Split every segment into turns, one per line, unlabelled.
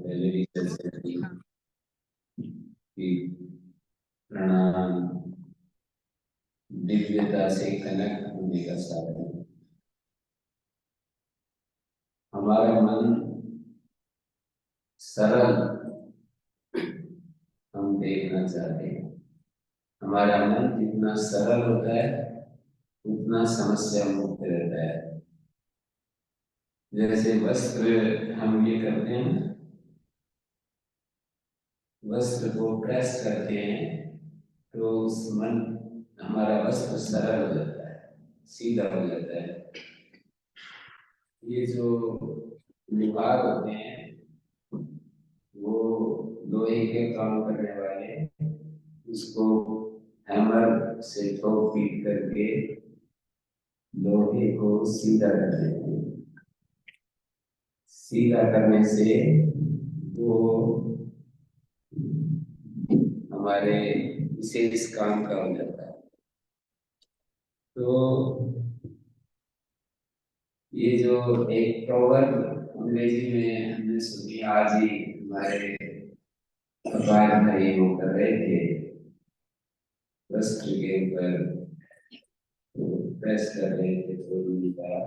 पहले भी चर्चा की कि प्राणायाम दिव्यता से कनेक्ट होने का साधन है। हमारा मन सरल हम देखना चाहते हैं। हमारा मन जितना सरल होता है उतना समस्या मुक्त रहता है। जैसे वस्त्र हम ये करते हैं, वस्त्र को प्रेस करते हैं तो उस मन हमारा वस्त्र सरल हो जाता है, सीधा हो जाता है। ये जो लोहार होते हैं वो लोहे के काम करने वाले उसको हैमर से ठोक पीट करके लोहे को सीधा कर देते हैं। सीधा करने से वो हमारे विशेष काम का हो जाता है। तो ये जो एक प्रोवर्ब अंग्रेजी में हमने सुनी, आज ही हमारे अखबार भाई वो कर रहे थे, वस्त्र के ऊपर प्रेस कर रहे थे तो लिखा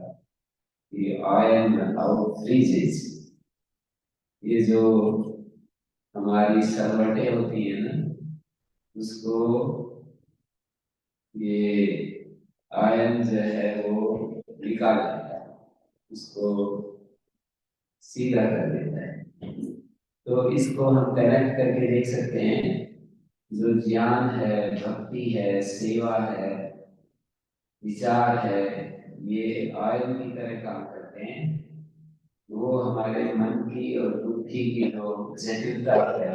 कि आयरन आउट फ्रीजेस। ये जो हमारी सरवटें होती है ना, उसको ये आयरन जो है वो निकाल देता है, उसको सीधा कर देता है। तो इसको हम कनेक्ट करके देख सकते हैं। जो ज्ञान है, भक्ति है, सेवा है, विचार है, ये आयरन की तरह काम करते हैं। वो हमारे मन की और बुद्धि की जो जटिलता है,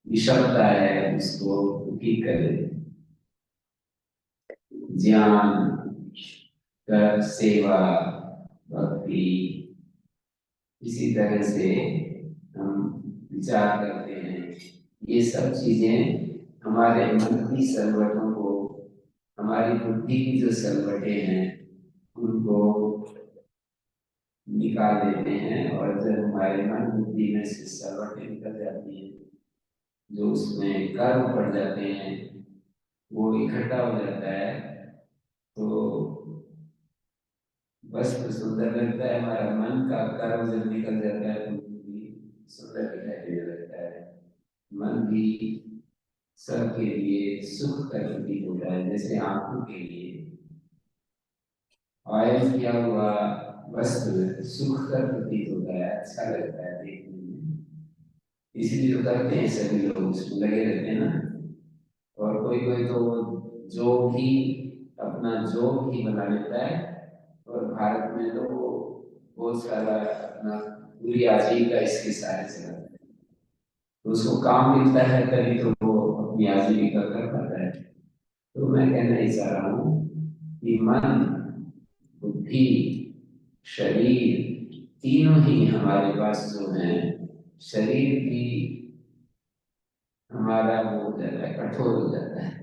विषमता है, उसको ठीक कर देते हैं। ज्ञान, कर्म, सेवा, भक्ति, इसी तरह से हम विचार करते हैं। ये सब चीजें हमारे मन की सरवटों को, हमारी बुद्धि की जो सरवटें हैं उनको निकाल देते हैं। और जब हमारे मन बुद्धि में से सरवटें निकल जाती हैं, जो उसमें कर्म पड़ जाते हैं, वो इकट्ठा हो जाता है, तो वस्त्र सुंदर लगता है। हमारा मन का कर्म जब निकल जाता है तो भी सुंदर दिखाई देने लगता है। मन भी सबके लिए सुख का प्रतीक होता है। जैसे आंखों के लिए आयरन किया हुआ वस्त्र सुख का प्रतीक होता है, अच्छा लगता है देखने में, इसलिए तो करते हैं सभी लोग, उसमें लगे रहते हैं ना। और कोई कोई तो जो भी अपना जो भी बना लेता है, और भारत में तो बहुत सारा अपना पूरी आजीविका इसके सारे चलाता है। तो उसको काम मिलता है तभी तो वो अपनी आजीविका कर पाता है। तो मैं कहना ही चाह रहा हूँ कि मन, बुद्धि, शरीर, तीनों ही हमारे पास जो है, शरीर भी हमारा वो हो जाता है, कठोर हो जाता है।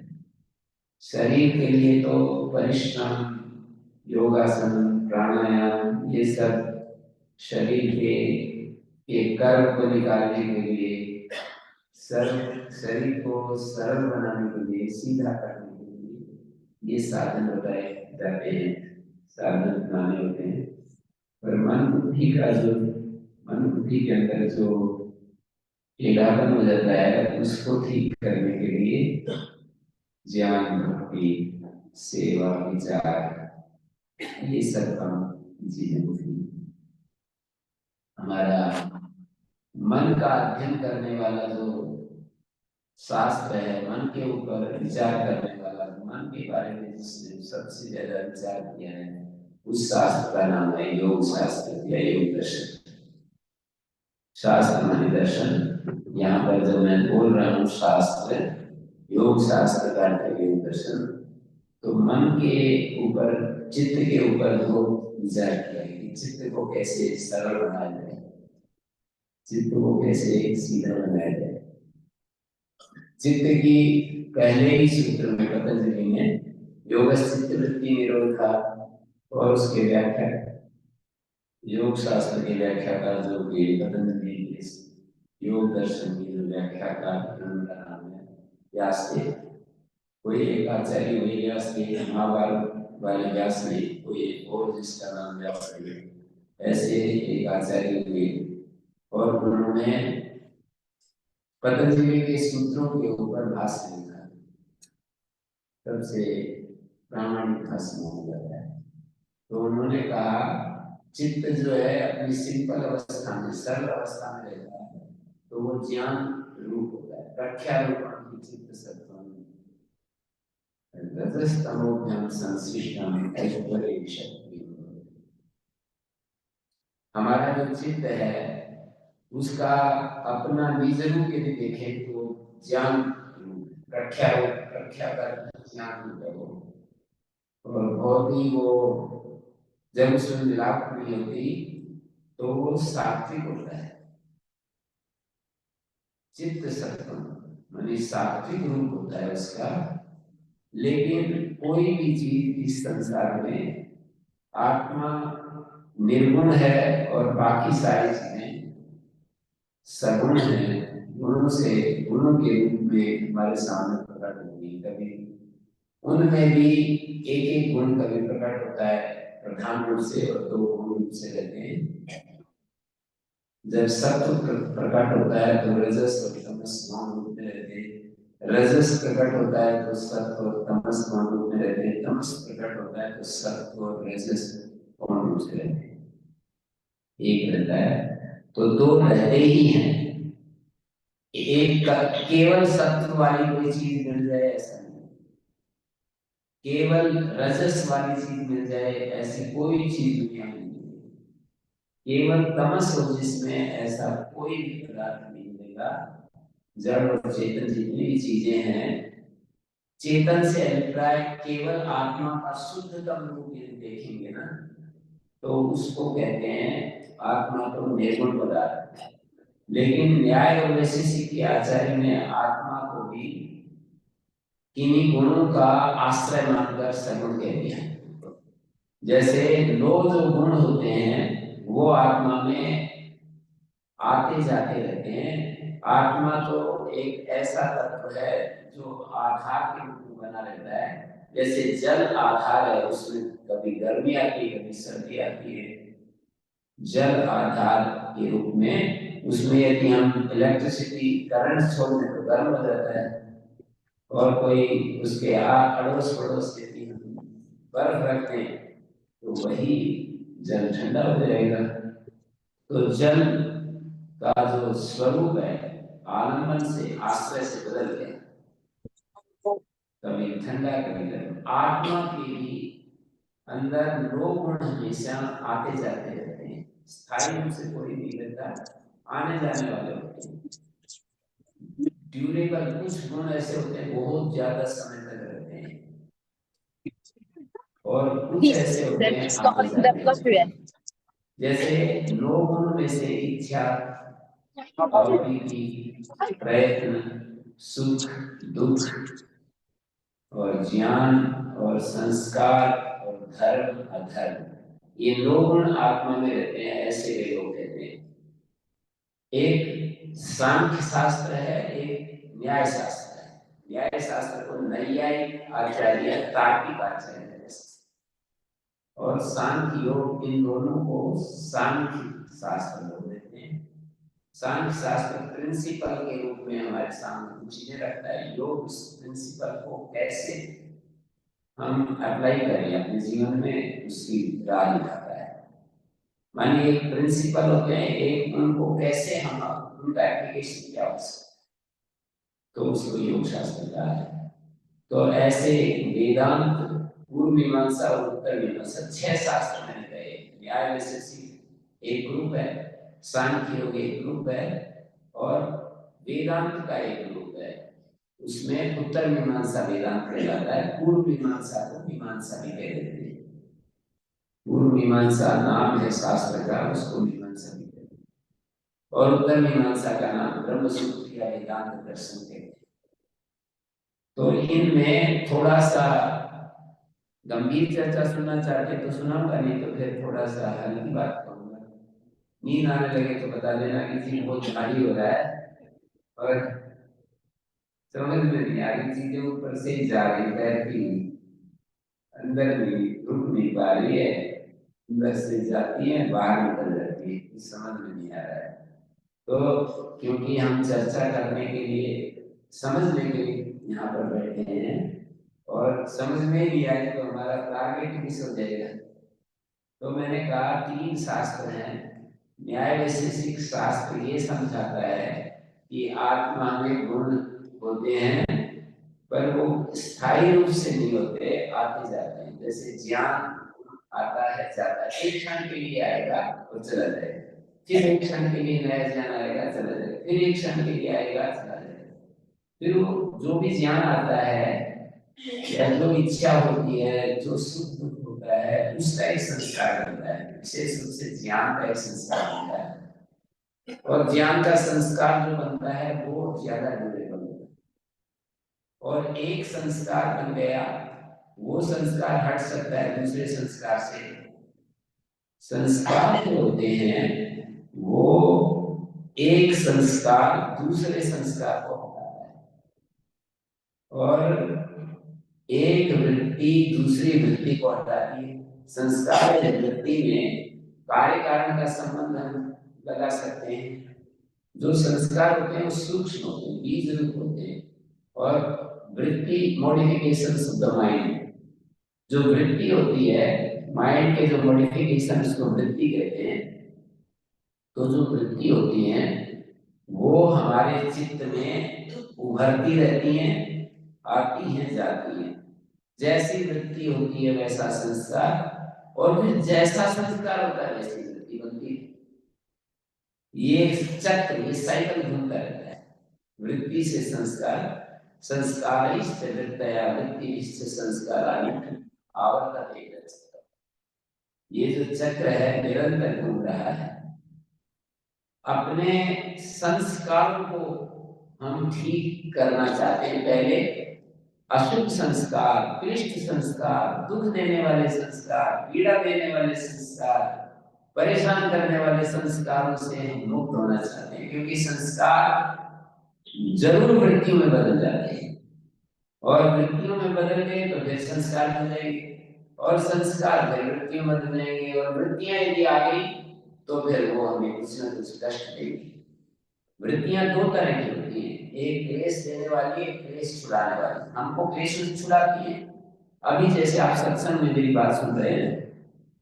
शरीर के लिए तो परिश्रम, योगासन, प्राणायाम, ये सब शरीर के कर्म को निकालने के लिए, शरीर को सरल बनाने के लिए, सीधा करने के लिए ये साधन बताए जाते हैं, साधन बनाने होते हैं। पर मन बुद्धि का जो, मन बुद्धि के अंदर जो टेढ़ापन हो जाता है, उसको ठीक करने के लिए ज्ञान, भक्ति, सेवा, विचार, ये सब काम चीजें होती हैं। हमारा मन का अध्ययन करने वाला जो शास्त्र है, मन के ऊपर विचार करने वाला, मन के बारे में जिसने सबसे ज्यादा विचार किया है, उस शास्त्र का नाम है योग शास्त्र या योग दर्शन। शास्त्र माने दर्शन। यहाँ पर जब मैं बोल रहा हूँ शास्त्र, योग शास्त्र का योग दर्शन, तो मन के ऊपर, चित्त के ऊपर जो विचार किया कि चित्त को कैसे सरल बनाया जाए, चित्त को कैसे सीधा बनाया जाए। चित्त की पहले ही सूत्र में पतंजलि ने योग चित्त वृत्ति निरोधा और उसके व्याख्या, योग शास्त्र की व्याख्या का जो कि पतंजलि योग दर्शन की जो व्याख्याकार उनका नाम है व्यासदेव। कोई एक आचार्य वही व्यासदेव, महाभारत वाले व्यास नहीं, कोई एक और जिसका नाम व्यास है, ऐसे एक आचार्य हुए और उन्होंने पतंजलि के सूत्रों के ऊपर भाष्य लिखा, सबसे प्रामाणिक भाष्य माना जाता है। तो उन्होंने कहा चित्त जो है अपनी सिंपल अवस्था में, सरल अवस्था में रहता है तो वो ज्ञान रूप होता है। प्रख्यारूपण की चित्त सत्वम रजस्तमोभ्याम संश्लिष्टम ऐश्वर्य शक्ति। हमारा जो चित्त है उसका अपना निज रूप यदि देखें तो ज्ञान रूप, प्रख्या कर ज्ञान रूप है वो। और बहुत ही वो जब उसमें मिलाप नहीं होती तो वो सात्विक होता है। चित्त सत्वम मानी सात्विक रूप होता है उसका। लेकिन कोई भी चीज इस संसार में आत्मा निर्गुण है और बाकी सारी चीजें सगुण है। गुणों से, गुणों के रूप में हमारे सामने प्रकट होती है। कभी उनमें भी एक एक गुण कभी प्रकट होता है प्रधान रूप से और दो गुण रूप से रहते हैं। जब सत्व प्रकट होता है तो रजस और तमस गौण रूप में रहते हैं। रजस प्रकट होता है तो सत्व और तमस गौण रूप में रहते हैं। तमस प्रकट होता है तो सत्व और रजस गौण रूप से रहते हैं। एक रहता है तो दो रहते ही हैं। एक केवल सत्व वाली कोई चीज मिल जाए ऐसा नहीं, केवल रजस वाली चीज मिल जाए ऐसी कोई चीज दुनिया में नहीं। केवल तमस हो जिसमें ऐसा कोई भी पदार्थ नहीं मिलेगा। जड़ और चेतन जितनी भी चीजें हैं, चेतन से अभिप्राय केवल आत्मा का शुद्धतम रूप यदि देखेंगे ना तो उसको कहते हैं आत्मा तो निर्गुण पदार्थ है। लेकिन न्याय और वैशेषिक के आचार्य ने आत्मा को भी किन्हीं गुणों का आश्रय मानकर सगुण कह दिया। जैसे दो जो गुण होते हैं वो आत्मा में आते जाते रहते हैं। आत्मा तो एक ऐसा तत्व है जो आधार के रूप में बना रहता है। जैसे जल आधार है, उसमें कभी गर्मी आती है कभी सर्दी आती है। जल आधार के रूप में उसमें यदि हम इलेक्ट्रिसिटी करंट छोड़ दें तो गर्म हो जाता है। और कोई उसके अड़ोस पड़ोस यदि हम बर्फ रखते हैं तो वही जल ठंडा हो जाएगा। तो जल का जो स्वरूप है आलम्बन से, आश्रय से बदल गया, कभी ठंडा कभी गर्म। आत्मा के भी अंदर दो गुण हमेशा आते जाते रहते हैं, स्थायी रूप से कोई नहीं रहता, आने जाने वाले होते हैं। ड्यूरेबल कुछ गुण ऐसे होते हैं बहुत ज्यादा समय तक रहते हैं और कुछ ऐसे होते हैं आते जाते हैं। जैसे 9 गुण में से इच्छा, अप्रीति, प्रयत्न, सुख, दुख और ज्ञान और संस्कार और धर्म अधर्म, ये 9 गुण आत्मा में रहते हैं, ऐसे वे लोग कहते हैं। एक सांख्य शास्त्र है, एक न्याय शास्त्र है। न्याय शास्त्र को नैयायिक आचार्य, तार्किक आचार्य और सांख्य योग, इन दोनों को सांख्य शास्त्र बोल देते हैं। सांख्य शास्त्र प्रिंसिपल के रूप में हमारे सामने कुछ चीजें रखता है। योग उस प्रिंसिपल को कैसे हम अप्लाई करें अपने जीवन में उसकी राह दिखाता है। मानिए एक प्रिंसिपल होते हैं, एक उनको कैसे हम उनका एप्लीकेशन किया हो तो उसको योग शास्त्र कहा है। तो ऐसे वेदांत, पूर्व मीमांसा और उत्तर मीमांसा 6 शास्त्र मैंने कहे। न्याय वैशेषिक एक ग्रुप है, सांख्य योग एक ग्रुप है और वेदांत का एक ग्रुप है। उसमें उत्तर मीमांसा वेदांत कहलाता है, पूर्व मीमांसा को मीमांसा भी कह देते हैं। पूर्व मीमांसा नाम है शास्त्र का, उसको मीमांसा भी कहते हैं और उत्तर मीमांसा का नाम ब्रह्म सूत्र या वेदांत दर्शन कहते हैं। तो इनमें थोड़ा सा गंभीर चर्चा सुनना चाहते तो सुनाऊंगा, नहीं तो फिर थोड़ा सा हल्की बात कहूंगा। नींद आने लगे तो बता देना कि फील बहुत भारी हो रहा है और समझ में नहीं आ रही, चीजें ऊपर से ही जा रही, तैरती अंदर भी रुक नहीं पा रही है, अंदर से जाती है बाहर निकल जाती है, कुछ समझ में नहीं आ रहा है। तो क्योंकि हम चर्चा करने के लिए, समझने के लिए यहाँ पर बैठे हैं और समझ में नहीं आए तो हमारा टारगेट मिस हो जाएगा। तो मैंने कहा तीन शास्त्र हैं। न्याय वैशेषिक शास्त्र ये समझाता है कि आत्मा में गुण होते हैं पर वो स्थायी रूप से नहीं होते, आते जाते हैं। जैसे ज्ञान आता है जाता है, एक क्षण के लिए आएगा और चला जाएगा, फिर एक क्षण के लिए नया ज्ञान आएगा चला जाएगा, फिर एक क्षण के लिए आएगा चला जाएगा। फिर वो जो भी ज्ञान आता है या जो इच्छा होती है, जो सुख दुख होता है, उसका एक संस्कार बनता है, विशेष रूप से ज्ञान का एक संस्कार बनता है। और ज्ञान का संस्कार जो बनता है वो ज्यादा ड्यूरेबल होता है। और एक संस्कार बन गया, वो संस्कार हट सकता है दूसरे संस्कार से। संस्कार जो होते हैं वो एक संस्कार दूसरे संस्कार को हटाता है, और एक वृत्ति दूसरी वृत्ति को हटाती है। संस्कार वृत्ति में कार्य कारण का संबंध हम लगा सकते हैं। जो संस्कार होते हैं वो सूक्ष्म होते हैं, बीज रूप होते हैं, और वृत्ति मॉडिफिकेशन ऑफ द माइंड, जो वृत्ति होती है माइंड के, जो मॉडिफिकेशन उसको वृत्ति कहते हैं। तो जो वृत्ति होती है वो हमारे चित्त में उभरती रहती हैं, आती हैं जाती हैं। जैसी वृत्ति होती है वैसा संस्कार, और फिर जैसा संस्कार होता है वैसी वृत्ति बनती है। ये चक्र, ये साइकिल घूमता रहता है। वृत्ति से संस्कार, संस्कारिष्ट वृत्तया वृत्तिष्ट संस्काराणि आवर्तते। ये जो चक्र है निरंतर घूम रहा है। अपने संस्कारों को हम ठीक करना चाहते हैं। पहले अशुभ संस्कार, क्लिष्ट संस्कार, दुख देने वाले संस्कार, पीड़ा देने वाले संस्कार, परेशान करने वाले संस्कारों से हम मुक्त होना चाहते हैं, क्योंकि संस्कार जरूर वृत्तियों में बदल जाते हैं, और वृत्तियों में बदल गए तो फिर संस्कार बन जाएंगे, और संस्कार फिर वृत्तियों में बदल जाएंगे, और वृत्तियां यदि आ गई तो फिर वो हमें कुछ न कुछ कष्ट देगी। वृत्तियां दो तरह की होती हैं, एक क्लेश देने वाली, एक क्लेश छुड़ाने वाली। हमको क्लेश छुड़ाती है। अभी जैसे आप सत्संग में मेरी बात सुन रहे हैं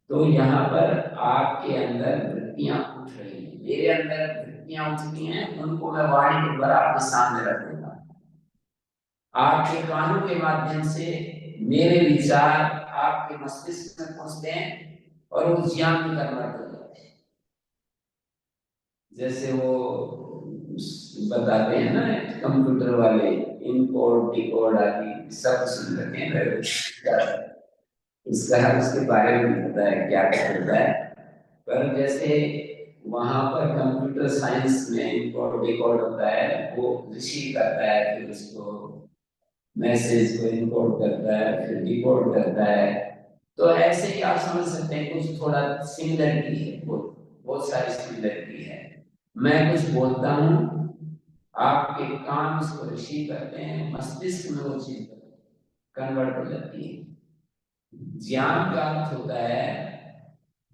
तो यहाँ पर आपके अंदर वृत्तियां उठ रही हैं, मेरे अंदर वृत्तियां उठती हैं, उनको मैं वाणी के द्वारा आपके सामने रख देता हूँ। आपके कानों के माध्यम से मेरे विचार आपके मस्तिष्क में पहुंचते हैं और वो ज्ञान में कन्वर्ट हो जाते हैं। जैसे वो बताते हैं ना कंप्यूटर वाले, इनकोड डिकोड आदि सब सुन रखे हैं, उसका उसके बारे में पता है क्या क्या होता है। पर जैसे वहां पर कंप्यूटर साइंस में इनकोड डिकोड होता है, वो रिसीव करता है, फिर उसको मैसेज को इनकोड करता है, फिर डिकोड करता है। तो ऐसे ही आप समझ सकते हैं कुछ थोड़ा सिमिलरिटी है, बहुत सारी सिमिलरिटी है। मैं कुछ बोलता हूँ, आपके कान उसको रिसीव करते हैं, मस्तिष्क में वो चीज कन्वर्ट हो जाती है। ज्ञान का अर्थ होता है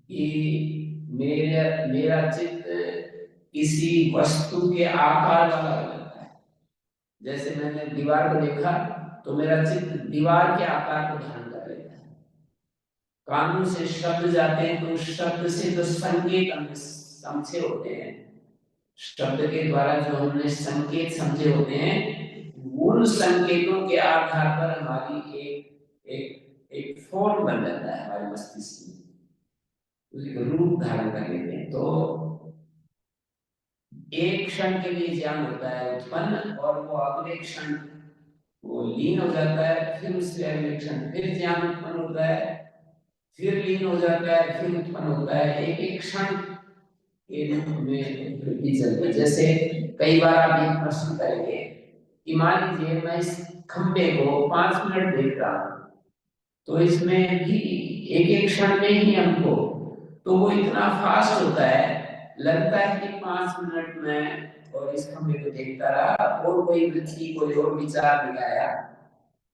कि मेरा चित्त किसी वस्तु के आकार वाला हो जाता है। जैसे मैंने दीवार को देखा तो मेरा चित्त दीवार के आकार को धारण कर लेता है। कानों से शब्द जाते हैं तो उस शब्द से जो संकेत हमने समझे होते हैं, शब्द के द्वारा जो हमने संकेत समझे होते हैं, उन संकेतों के आधार पर हमारी एक एक एक फॉर्म बन जाता है हमारे मस्तिष्क में, उसका रूप धारण कर लेते हैं। तो एक क्षण के लिए ज्ञान होता है उत्पन्न, और वो अगले क्षण वो लीन हो जाता है, फिर उससे अगले क्षण फिर ज्ञान उत्पन्न होता है, फिर लीन हो जाता है, फिर उत्पन्न होता है। एक एक क्षण के रूप में वृद्धि चलती है। जैसे कई बार आप ये प्रश्न करेंगे कि मान लीजिए मैं इस खंबे को 5 मिनट देख रहा हूं, तो इसमें भी एक एक क्षण में ही हमको, तो वो इतना फास्ट होता है लगता है कि 5 मिनट में और इस खंभे को देखता रहा और कोई व्यक्ति कोई और विचार नहीं आया।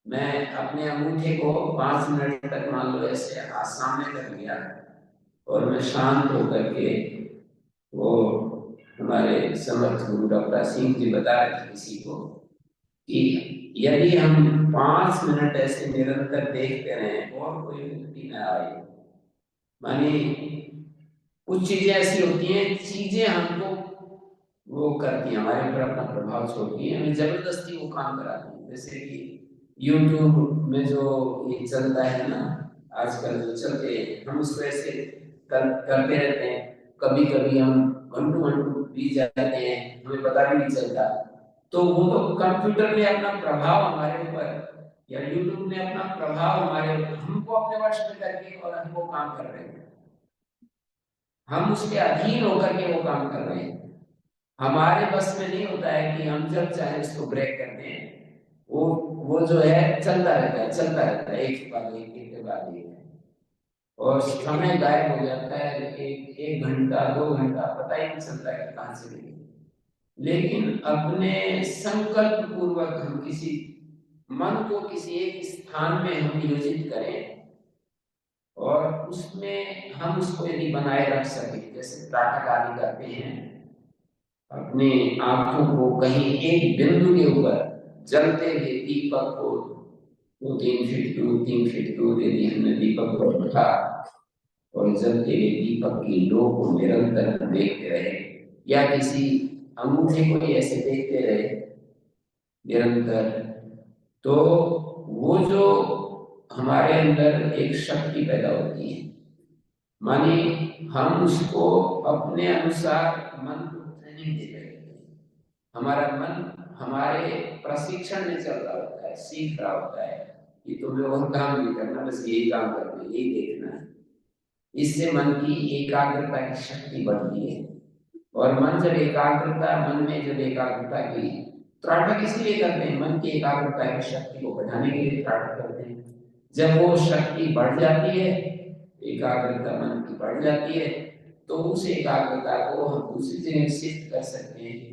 मैं अपने अंगूठे को 5 मिनट तक मान लो ऐसे हाथ सामने कर लिया और मैं शांत होकर के वो हमारे समर्थ गुरु डॉक्टर सिंह जी बता रहे थे किसी को कि यदि हम 5 मिनट ऐसे निरंतर देखते रहे और कोई व्यक्ति न आए, माने कुछ चीजें ऐसी होती हैं, चीजें हमको वो करती हैं, हमारे ऊपर अपना प्रभाव छोड़ती हैं, हमें जबरदस्ती वो काम कराती हैं। जैसे कि यूट्यूब में जो ये चलता है ना आजकल जो चलते हैं, हम उसको ऐसे करते रहते हैं। कभी कभी हम घंटों घंटों बीत जाते हैं, हमें पता भी नहीं चलता। तो वो तो कंप्यूटर ने अपना प्रभाव हमारे ऊपर या यूट्यूब ने अपना प्रभाव हमारे ऊपर हमको अपने वश में करके और हम वो काम कर रहे हैं, हम उसके अधीन होकर के वो काम कर रहे हैं। हमारे बस में नहीं होता है कि हम जब चाहे उसको ब्रेक करते हैं। वो जो है चलता रहता है, चलता रहता है, एक के बाद एक के बाद एक, और समय गायब हो जाता है। एक घंटा 2 घंटा पता ही नहीं चलता है कि कहाँ से गई। लेकिन अपने संकल्प पूर्वक हम किसी मन को किसी एक स्थान में हम नियोजित करें और उसमें हम उसको यदि बनाए रख सके, जैसे प्रातः काल करते हैं, अपने आंखों को कहीं एक बिंदु के ऊपर जलते हुए दीपक को 2-3 फीट दूर 3 फीट दूर यदि हमने दीपक को रखा और जलते हुए दीपक की लो को निरंतर देखते रहे, या किसी अंगूठे को ऐसे देखते रहे निरंतर, तो वो जो हमारे अंदर एक शक्ति पैदा होती है। माने हम उसको अपने अनुसार मन को ट्रेनिंग दे रहे हैं। हमारा मन हमारे प्रशिक्षण में चल रहा होता है, सीख रहा होता है कि तुम्हें और काम नहीं करना, बस यही काम करना है, यही देखना है। इससे मन की एकाग्रता की शक्ति बढ़ती है। और मन जब एकाग्रता, मन में जब एकाग्रता की त्राटक इसलिए करते हैं, मन की एकाग्रता की शक्ति को बढ़ाने के लिए त्राटक करते हैं। जब वो शक्ति बढ़ जाती है, एकाग्रता मन की बढ़ जाती है, तो उस एकाग्रता को हम दूसरी जगह शिफ्ट कर सकते हैं।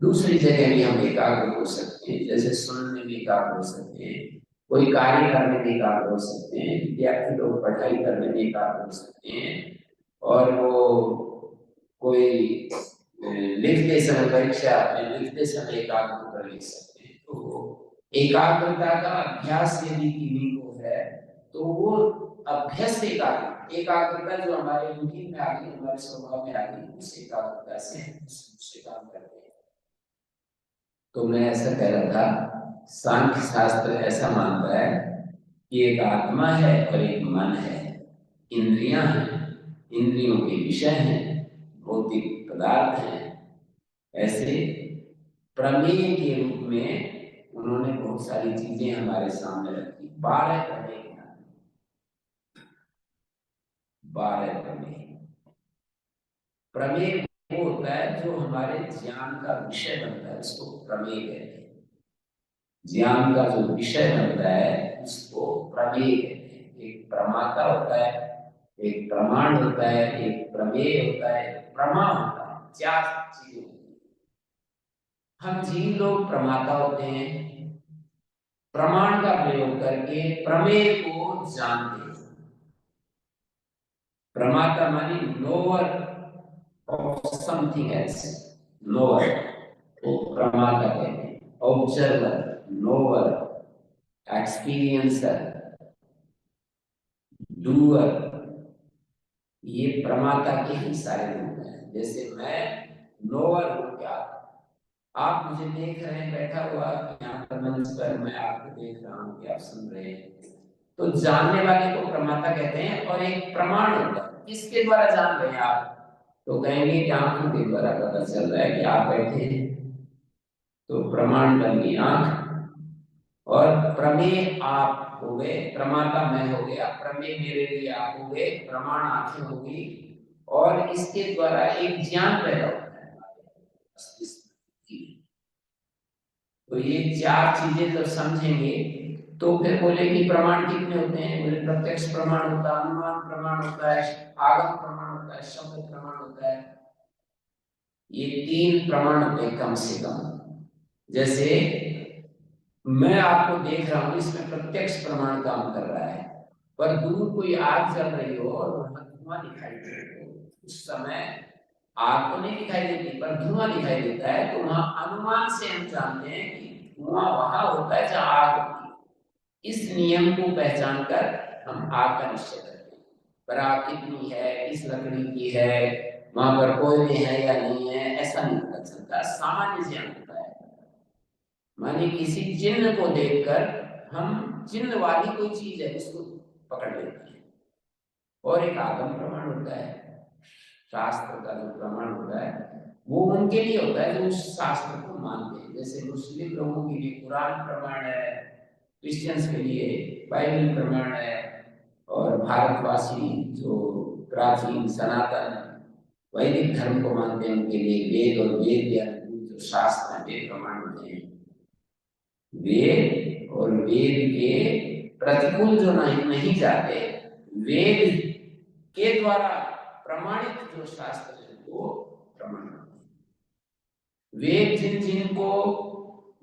दूसरी जगह भी हम एकाग्र हो सकते हैं, जैसे सुनने में एकाग्र हो सकते हैं, कोई कार्य करने में एकाग्र हो सकते हैं, विद्यार्थी लोग पढ़ाई करने में एकाग्र हो सकते हैं, और वो कोई लिखते समय परीक्षा में लिखते समय एकाग्र होकर लिख सकते हैं। तो एकाग्रता का अभ्यास यदि किन्हीं को है तो वो अभ्यस्त एकाग्रता जो हमारे रूटीन में आ गई, हमारे स्वभाव में आ गई, उस एकाग्रता से उससे काम करते हैं। तो मैं ऐसा कह रहा था, सांख्य शास्त्र ऐसा मानता है कि एक आत्मा है और एक मन है, इंद्रियां हैं, इंद्रियों के विषय हैं, भौतिक पदार्थ हैं। ऐसे प्रमेय के रूप में उन्होंने बहुत सारी चीजें हमारे सामने रखी। 12 प्रमेय, 12 प्रमेय। प्रमेय वो होता है जो हमारे ज्ञान का विषय बनता है, उसको प्रमेय कहते हैं। ज्ञान का जो विषय बनता है उसको प्रमेय कहते हैं। एक प्रमाता होता है, एक प्रमाण होता है, एक प्रमेय होता है, एक प्रमा होता है। 4 चीजें होती हैं। हम जिन लोग प्रमाता होते हैं, प्रमाण का प्रयोग करके प्रमेय को जानते हैं। प्रमाता मानी knower of something else, knower को प्रमाता कहते हैं। ऑब्जर्वर, नोअर, एक्सपीरियंसर, डूअर, ये प्रमाता के ही सारे रूप हैं। जैसे मैं नोअर हूं, क्या आप मुझे देख रहे हैं बैठा हुआ यहाँ पर मंच पर, मैं आपको देख रहा हूँ कि आप सुन रहे हैं, तो जानने वाले को प्रमाता कहते हैं। और एक प्रमाण होता है, किसके द्वारा जान रहे हैं आप, तो कहेंगे कि आंखों के द्वारा पता चल रहा है कि आप बैठे हैं, तो प्रमाण बन गई आंख। और प्रमेय आप हो गए, प्रमाता मैं हो गया, प्रमेय मेरे लिए आप हो गए, प्रमाण आंखें होगी, और इसके द्वारा एक ज्ञान पैदा होता है। तो ये 4 चीजें जब समझेंगे तो फिर बोले कि प्रमाण कितने होते हैं, बोले प्रत्यक्ष प्रमाण होता है, अनुमान प्रमाण होता है, आगम प्रमाण होता है, शब्द प्रमाण होता है। ये 3 प्रमाण होते हैं कम से कम। जैसे मैं आपको देख रहा हूं, इसमें प्रत्यक्ष प्रमाण काम कर रहा है। पर दूर कोई आग जल रही हो और वहां धुआं दिखाई दे रहा हो, उस समय आग तो नहीं दिखाई देती पर धुआं दिखाई देता है, तो वहां अनुमान से हम जानते हैं कि धुआं वहां होता है जहां आग होती है। इस नियम को पहचान कर हम आग का निश्चय करते हैं। पर आग कितनी है, किस लकड़ी की है, वहां पर कोयले हैं या नहीं है, ऐसा नहीं पता चलता, सामान्य ज्ञान होता है। माने किसी चिन्ह को देखकर हम चिन्ह वाली कोई चीज है उसको पकड़ लेते हैं। और एक आगम प्रमाण होता है, शास्त्र का जो प्रमाण होता है वो उनके लिए होता है जो उस शास्त्र को मानते हैं। जैसे मुस्लिम लोगों के लिए कुरान प्रमाण है, क्रिश्चियंस के लिए बाइबल प्रमाण है, और भारतवासी जो प्राचीन सनातन वैदिक धर्म को मानते हैं उनके लिए वेद और वेद के अनुकूल जो शास्त्र हैं वे प्रमाण होते हैं। वेद और वेद के प्रतिकूल जो नहीं जाते, वेद के द्वारा प्रमाणित जो शास्त्र है वो प्रमाण। वेद जिन जिनको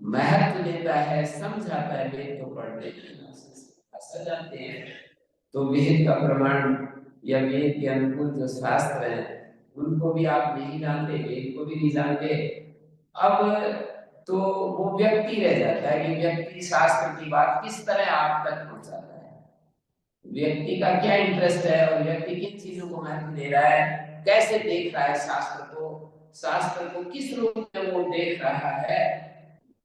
महत्व देता है, समझाता है, वेद तो पढ़ते हैं, ऐसा जानते हैं, तो वेद का प्रमाण या वेद के अनुकूल जो शास्त्र है उनको भी आप नहीं जानते, वेद को भी नहीं जानते। अब तो वो व्यक्ति रह जाता है कि व्यक्ति शास्त्र की बात किस तरह आप तक पहुंचाता है, व्यक्ति का क्या इंटरेस्ट है और व्यक्ति किन चीजों को महत्व दे रहा है, कैसे देख रहा है शास्त्र को, शास्त्र को किस रूप में वो देख रहा है,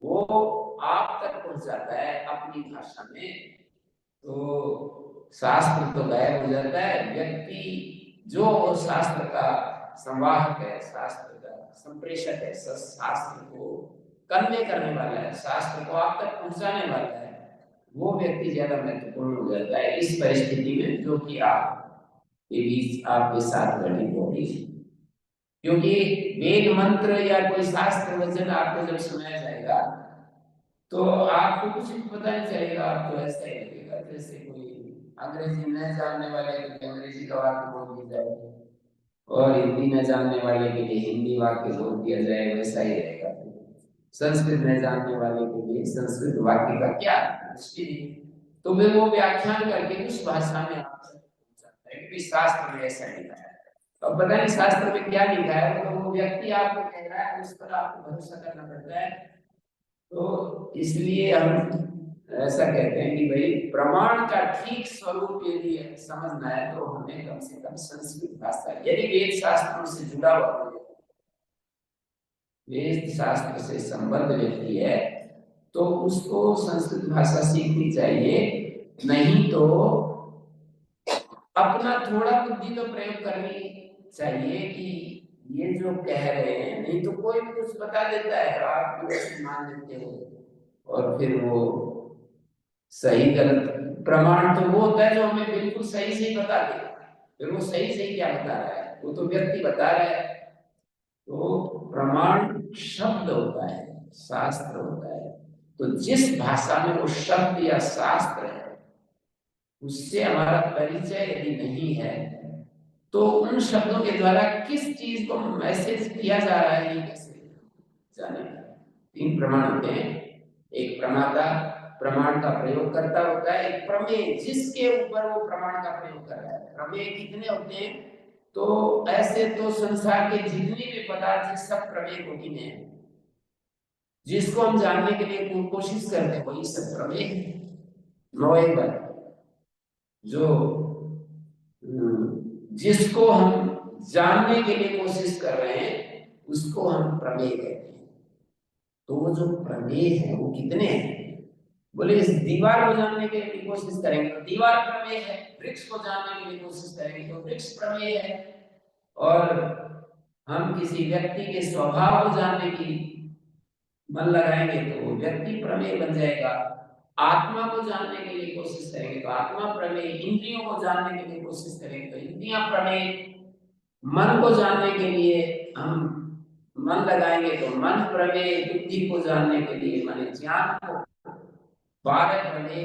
वो आप तक पहुंच जाता है अपनी भाषा में। तो शास्त्र तो गायब हो जाता है, व्यक्ति जो शास्त्र का संवाहक है, शास्त्र का संप्रेषक है, शास्त्र को कन्वे करने वाला है, शास्त्र को आप तक पहुंचाने वाला है, वो व्यक्ति ज्यादा महत्वपूर्ण हो जाता है इस परिस्थिति में जो कि आप के बीच आपके साथ घटित हो रही है। क्योंकि वेद मंत्र या कोई शास्त्र वचन आपको जब सुनाया जाएगा तो आपको कुछ भी पता नहीं चलेगा, आपको ऐसा ही लगेगा जैसे कोई अंग्रेजी न जानने वाले के लिए अंग्रेजी का वाक्य बोल दिया जाए और हिंदी न जानने वाले के लिए हिंदी वाक्य बोल दिया जाए, वैसा ही रहेगा। संस्कृत न जानने वाले के लिए संस्कृत वाक्य का क्या दृष्टि, तो वे वो व्याख्यान करके उस भाषा में आपसे समझाता है कि शास्त्र में ऐसा लिखा है। तो पता नहीं शास्त्र में क्या लिखा है, तो वो व्यक्ति आपको कह रहा है, उस पर आपको भरोसा करना पड़ता है। तो इसलिए हम ऐसा कहते हैं कि भाई प्रमाण का ठीक स्वरूप यदि समझना है तो हमें कम से कम संस्कृत भाषा, यदि वेद शास्त्रों से जुड़ा हुआ वेद शास्त्र से संबद्ध व्यक्ति है तो उसको संस्कृत भाषा सीखनी चाहिए, नहीं तो अपना थोड़ा बुद्धि तो प्रयोग करनी चाहिए कि ये जो कह रहे हैं, नहीं तो कोई भी कुछ बता देता है आप मान लेते हो, और फिर वो सही गलत प्रमाण तो वो होता है जो हमें बिल्कुल सही से बता दे, फिर वो सही से क्या बता रहा है, वो तो व्यक्ति बता रहा है। तो प्रमाण शब्द होता है, शास्त्र होता है, तो जिस भाषा में वो शब्द या शास्त्र है उससे हमारा परिचय यदि नहीं है तो उन शब्दों के द्वारा किस चीज को मैसेज किया जा रहा है ये कैसे जानेगा। 3 प्रमाण होते हैं, एक प्रमाता प्रमाण का प्रयोग करता होता है, एक प्रमेय जिसके ऊपर वो प्रमाण का प्रयोग कर रहा है। प्रमेय कितने होते हैं, तो ऐसे तो संसार के जितने भी पदार्थ हैं सब प्रमेय कोटि में है, जिसको हम जानने के लिए कोशिश करते हैं वही सब प्रमेय है। नो एक बार जो जिसको हम जानने के लिए कोशिश कर रहे हैं उसको हम प्रमेय कहते हैं। तो वो जो प्रमेय है वो कितने हैं, बोले इस दीवार को जानने के लिए कोशिश करेंगे तो दीवार प्रमेय है, वृक्ष को जानने के लिए कोशिश करेंगे तो वृक्ष प्रमेय है, और हम किसी व्यक्ति के स्वभाव को जानने की मन लगाएंगे तो वो व्यक्ति प्रमेय बन जाएगा। आत्मा को जानने के लिए कोशिश करेंगे तो आत्मा प्रमेय, इंद्रियों को जानने के लिए कोशिश करेंगे तो इंद्रियां प्रमेय, मन को जानने के लिए हम मन लगाएंगे तो मन प्रमेय, बुद्धि को जानने के लिए माने ज्ञान को 12 प्रमेय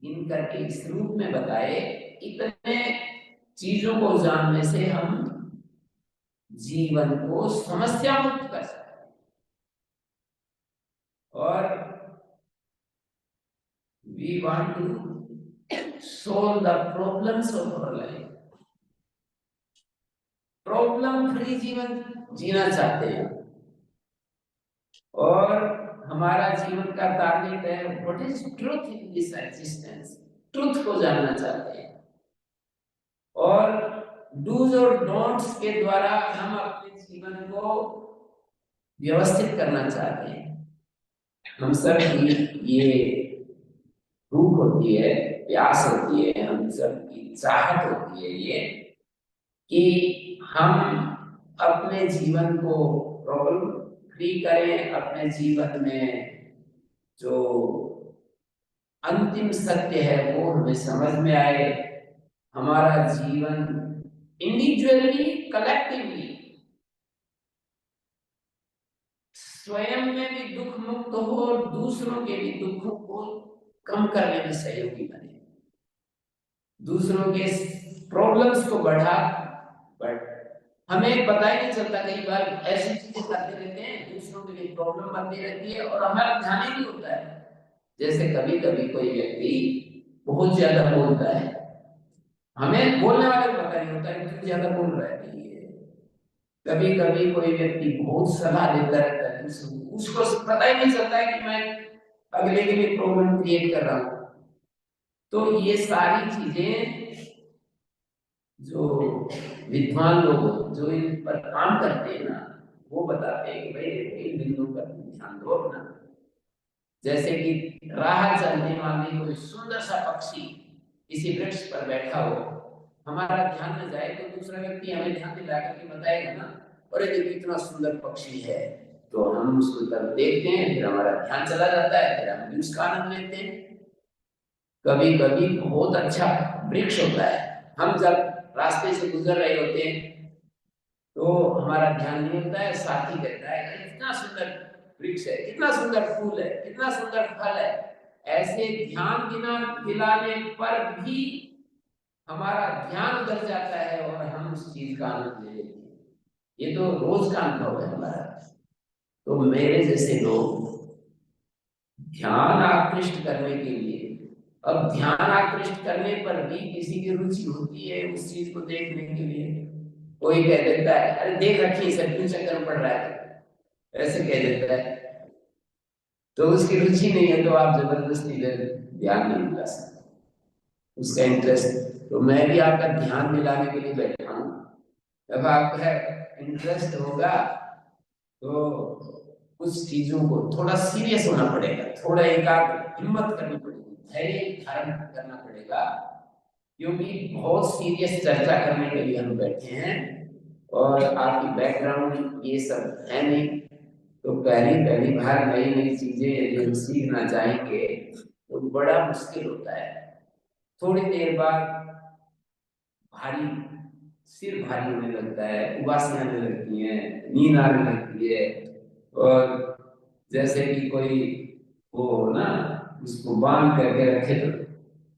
इन करके इस रूप में बताए। इतने चीजों को जानने से हम जीवन को समस्या मुक्त कर सकते हैं। और we want to solve the problems of our life। Problem free जीवन जीना चाहते हैं और हमारा जीवन का टारगेट है what is truth in this existence. Truth को जानना चाहते हैं और डूज और डोंट्स के द्वारा हम अपने जीवन को व्यवस्थित करना चाहते हैं। हम सब की ये भूख होती है, प्यास होती है, हम सब की चाहत होती है ये कि हम अपने जीवन को प्रॉब्लम फ्री करें, अपने जीवन में जो अंतिम सत्य है वो हमें समझ में आए, हमारा जीवन इंडिविजुअली कलेक्टिवली स्वयं में भी दुख मुक्त हो और दूसरों के भी दुखों को कम करने में सहयोगी बने, दूसरों के प्रॉब्लम्स को बढ़ा। बट हमें पता ही नहीं चलता, कई बार ऐसी चीजें करते रहते हैं, दूसरों के लिए प्रॉब्लम बनती रहती है और हमारा ध्यान ही नहीं होता है। जैसे कभी कभी कोई व्यक्ति बहुत ज्यादा बोलता है, हमें बोलने वाले को पता नहीं होता है क्यों ज्यादा बोल रहा है। कभी कभी कोई व्यक्ति बहुत सलाह देता रहता है, उसको पता ही नहीं चलता है कि मैं अगले के लिए प्रॉब्लम क्रिएट कर रहा हूं। तो ये सारी चीजें जो विद्वान लोग जो इन पर काम करते हैं ना, वो बताते हैं कि भाई इन बिंदुओं पर ध्यान दो अपना। जैसे कि राह चलने वाले कोई सुंदर सा पक्षी किसी वृक्ष पर बैठा हो, हमारा ध्यान न जाए तो दूसरा व्यक्ति हमें ध्यान दिला करके बताएगा ना, अरे देखिए कितना सुंदर पक्षी है, तो हम उसको तब देखते हैं, फिर हमारा ध्यान चला जाता है, फिर हम भी उसका आनंद लेते हैं। कभी कभी बहुत अच्छा वृक्ष होता है, हम जब रास्ते से गुजर रहे होते हैं तो हमारा ध्यान नहीं होता है, साथी कहता है अरे कितना सुंदर वृक्ष है, कितना सुंदर फूल है, कितना सुंदर फल है। ऐसे ध्यान दिलाने पर भी हमारा ध्यान उधर जाता है और हम उस चीज का आनंद ले लेते हैं। ये तो रोज का अनुभव है हमारा। तो मेरे जैसे लोग ध्यान आकृष्ट करने के लिए, अब ध्यान आकृष्ट करने पर भी किसी की रुचि होती है उस चीज को देखने के लिए। कोई कह देता है अरे देख रखी सब क्यों चक्कर में पड़ रहा है, ऐसे कह देता है, तो उसकी रुचि नहीं है तो आप जबरदस्ती ध्यान नहीं दिला सकते उसका इंटरेस्ट। तो मैं भी आपका ध्यान दिलाने के लिए बैठा हूँ, जब आपका इंटरेस्ट होगा तो कुछ चीजों को थोड़ा सीरियस होना पड़ेगा, थोड़ा एकाग्र हिम्मत करनी पड़ेगी, धैर्य धारण करना पड़ेगा, क्योंकि बहुत सीरियस चर्चा करने के लिए हम बैठे हैं और आपकी बैकग्राउंड ये सब है नहीं। तो पहली पहली बार नई नई चीजें यदि हम सीखना चाहेंगे तो बड़ा मुश्किल होता है। थोड़ी देर बाद भारी सिर भारी होने लगता है, उबासी आने लगती है, नींद आने लगती है, और जैसे कि कोई वो हो ना उसको बांध करके रखे तो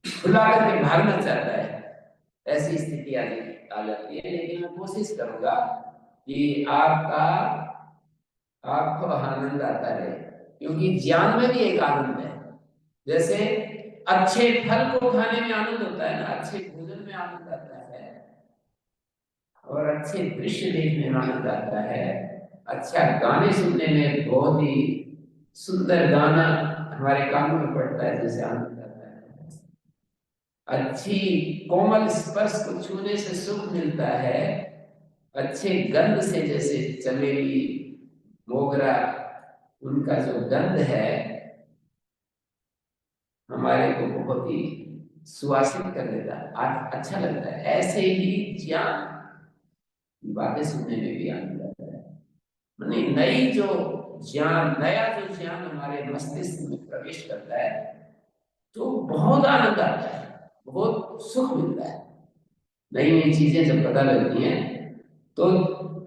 खुला करके भागना चाहता है, ऐसी स्थिति आ जाती है। लेकिन मैं कोशिश करूंगा कि आपको आनंद आता रहे, क्योंकि ज्ञान में भी एक आनंद है। जैसे अच्छे फल को खाने में आनंद होता है ना, अच्छे भोजन में आनंद आता है और अच्छे दृश्य देखने में आनंद आता है, अच्छा गाने सुनने में बहुत ही सुंदर गाना हमारे कानों में पड़ता है जैसे आनंद आता है, अच्छी कोमल स्पर्श को छूने से सुख मिलता है, अच्छे गंध से जैसे चमेली मोगरा उनका जो गंध है हमारे को बहुत ही सुवासित कर देता है, अच्छा लगता है। ऐसे ही ज्ञान बातें सुनने में भी आनंद आता है। माने नई जो ज्ञान, नया जो ज्ञान हमारे मस्तिष्क में प्रवेश करता है तो बहुत आनंद आता है, बहुत सुख मिलता है। नई नई चीजें जब पता लगती हैं तो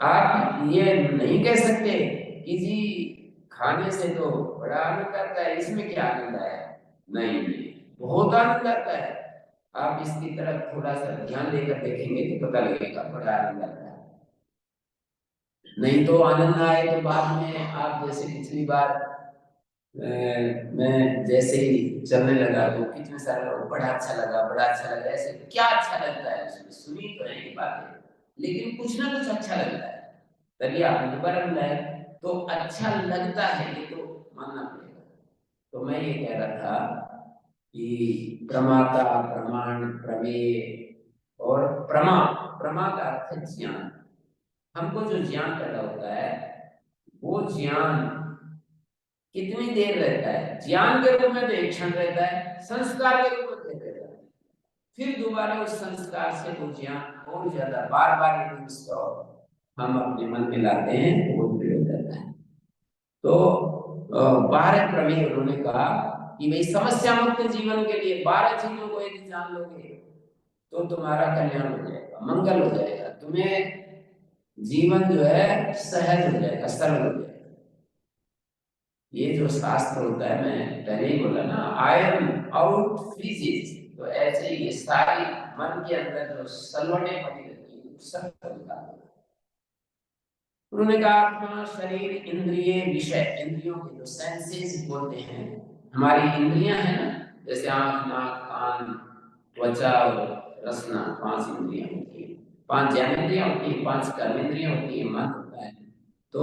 आप ये नहीं कह सकते कि जी खाने से तो बड़ा आनंद आता है, इसमें क्या आनंद आया। नहीं नहीं, बहुत आनंद आता है। आप इसकी तरफ थोड़ा सा ध्यान देकर देखेंगे तो पता लगेगा, बड़ा आनंद आता है। नहीं तो आनंद आए तो बाद में आप जैसे पिछली बार मैं जैसे ही चलने लगा तो कितने सारे लोग बड़ा अच्छा लगा, बड़ा अच्छा लगा, ऐसे क्या अच्छा लगता है उसमें, सुनी तो है ये बातें लेकिन कुछ ना कुछ अच्छा लगता है, तभी आपने दोबारा बुलाया। तो अच्छा लगता है ये तो मानना पड़ेगा। तो मैं ये कह रहा था कि प्रमाता, प्रमाण, प्रमेय और प्रमा, प्रमा का अर्थ है ज्ञान। हमको जो ज्ञान पैदा होता है वो ज्ञान कितनी देर रहता है, ज्ञान के रूप में तो एक क्षण रहता है, संस्कार के रूप में देर रहता है, फिर दोबारा उस संस्कार से वो ज्ञान और ज्यादा बार बार यदि उसको हम अपने मन में लाते हैं तो वो दृढ़ हो जाता है। तो 12 प्रमेय उन्होंने कहा कि भाई समस्या मुक्त जीवन के लिए 12 चीजों को यदि जान लोगे तो तुम्हारा कल्याण हो जाएगा, मंगल हो जाएगा, तुम्हें जीवन जो है सहज हो जाएगा, सरल हो जाएगा। ये जो शास्त्र होता है, मैं पहले ही बोला ना, आयरन आउट फिजिक्स, तो ऐसे ही ये सारी मन के अंदर जो सलवटें पड़ी रहती है सब निकाल दो। उन्होंने कहा आत्मा, शरीर, इंद्रिय, विषय, इंद्रियों के जो सेंसेस बोलते हैं, हमारी इंद्रियां हैं ना, जैसे आंख, नाक, कान, त्वचा और रसना, 5 इंद्रियां होती है, 5 ज्ञानेंद्रियां होती है, 5 कर्मेंद्रियां होती है, मन होता है। तो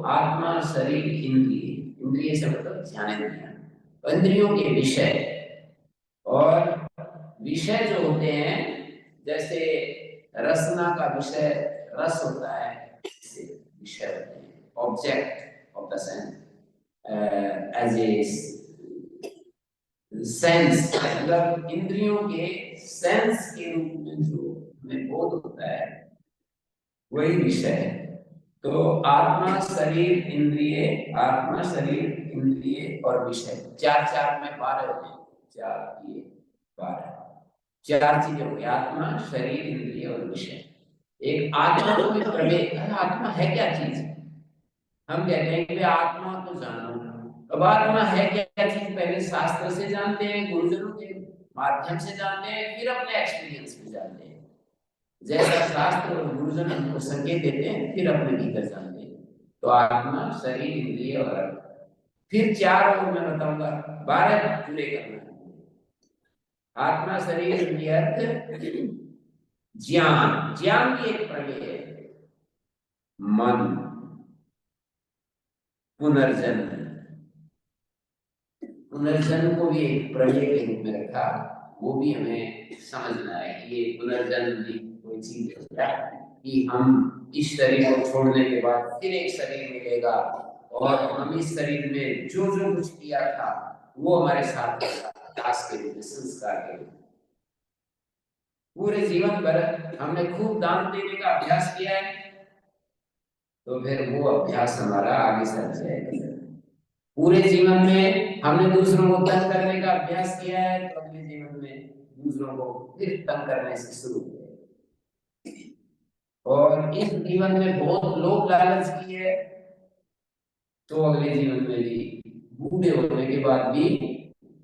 आत्मा, शरीर, इंद्रिय, इंद्रिय से मतलब ज्ञानेंद्रियां, इंद्रियों के विषय, और विषय जो होते हैं, जैसे रसना का विषय रस होता है, विषय होते हैं, object of the sense, as a sense, मतलब इंद्रियों के सेंस के रूप में जो हमें बोध होता है वही विषय है। तो आत्मा, शरीर, इंद्रिय, आत्मा, शरीर, इंद्रिय और विषय, 4 4 में 12 होते हैं, 4 ये 12, 4 चीजें हो गई, आत्मा, शरीर, इंद्रिय और विषय। एक आत्मा को भी प्रवेश, आत्मा है क्या चीज, हम कहते हैं कि आत्मा को जानो। अब आत्मा है क्या चीज, पहले शास्त्र से जानते हैं, गुरुजनों के माध्यम से जानते हैं, फिर अपने एक्सपीरियंस में जानते हैं। जैसा शास्त्र और गुरुजन हमको संकेत देते हैं फिर अपने भीतर जानते हैं। तो आत्मा, शरीर, इंद्रिय और फिर 4 और मैं बताऊंगा, 12 पूरे करना है। आत्मा, शरीर, इंद्रिय, अर्थ, ज्ञान, ज्ञान की एक प्रमेय है, मन, पुनर्जन्म, पुनर्जन्म को भी एक प्रमेय के रूप में रखा। वो भी हमें समझना है कि ये पुनर्जन्म भी कोई चीज है कि हम इस शरीर को छोड़ने के बाद फिर एक शरीर मिलेगा और हम इस शरीर में जो जो कुछ किया था वो हमारे साथ दास के रूप में, संस्कार के रूप में, पूरे जीवन भर हमने खूब दान देने का अभ्यास किया है तो फिर वो अभ्यास हमारा आगे चल जाएगा। पूरे जीवन में हमने दूसरों को तंग करने का अभ्यास किया है तो अगले जीवन में दूसरों को फिर तंग करने से शुरू किया। और इस जीवन में बहुत लोभ लालच की है तो अगले जीवन में भी बूढ़े होने के बाद भी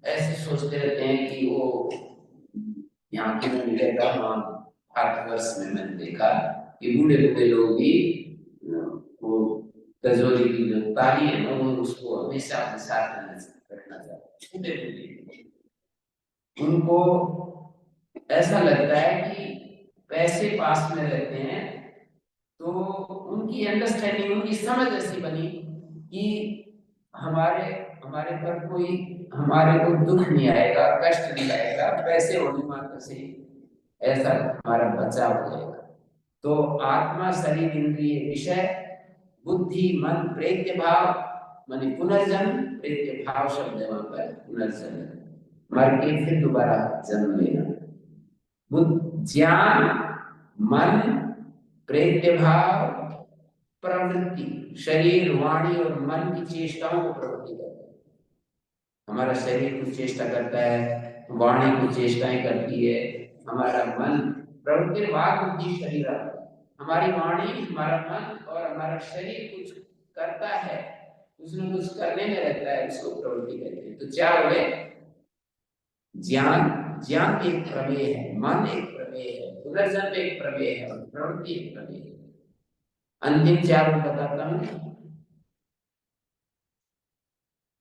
ऐसे सोचते रहते हैं कि वो यहाँ के मिलेगा। हाँ, भारतवर्ष में मैंने देखा कि बूढ़े बूढ़े लोग भी वो तिजोरी की जो ताली है ना वो उसको हमेशा अपने साथ रखना चाहते हैं। उनको ऐसा लगता है कि पैसे पास में रहते हैं तो उनकी अंडरस्टैंडिंग, उनकी समझ ऐसी बनी कि हमारे हमारे पर कोई, हमारे को दुख नहीं आएगा, कष्ट नहीं आएगा, पैसे होने मात्र से ऐसा हमारा बचाव हो जाएगा। तो आत्मा, शरीर, इंद्रिय, विषय, बुद्धि, मन, प्रेत्य भाव, माने पुनर्जन्म, प्रेत्य भाव शब्द है वहां पर, पुनर्जन्म, मर के फिर दोबारा जन्म लेना। बुद्ध, ज्ञान, मन, प्रेत्य भाव, प्रवृत्ति, शरीर, वाणी और मन की चेष्टाओं को प्रवृत्ति करता है। हमारा शरीर कुछ चेष्टा करता है, वाणी कुछ चेष्टाएं करती है, हमारा मन, प्रवृत्ति, वाक, बुद्धि, शरीर, हमारी वाणी, हमारा मन और हमारा शरीर कुछ करता है, कुछ न कुछ करने में रहता है, उसको प्रवृत्ति कहते हैं। तो क्या हो गए, ज्ञान, ज्ञान एक प्रमेय है, मन एक प्रमेय है, पुनर्जन्म एक प्रमेय है और प्रवृत्ति एक प्रमेय है। अंतिम चार बताता हूँ।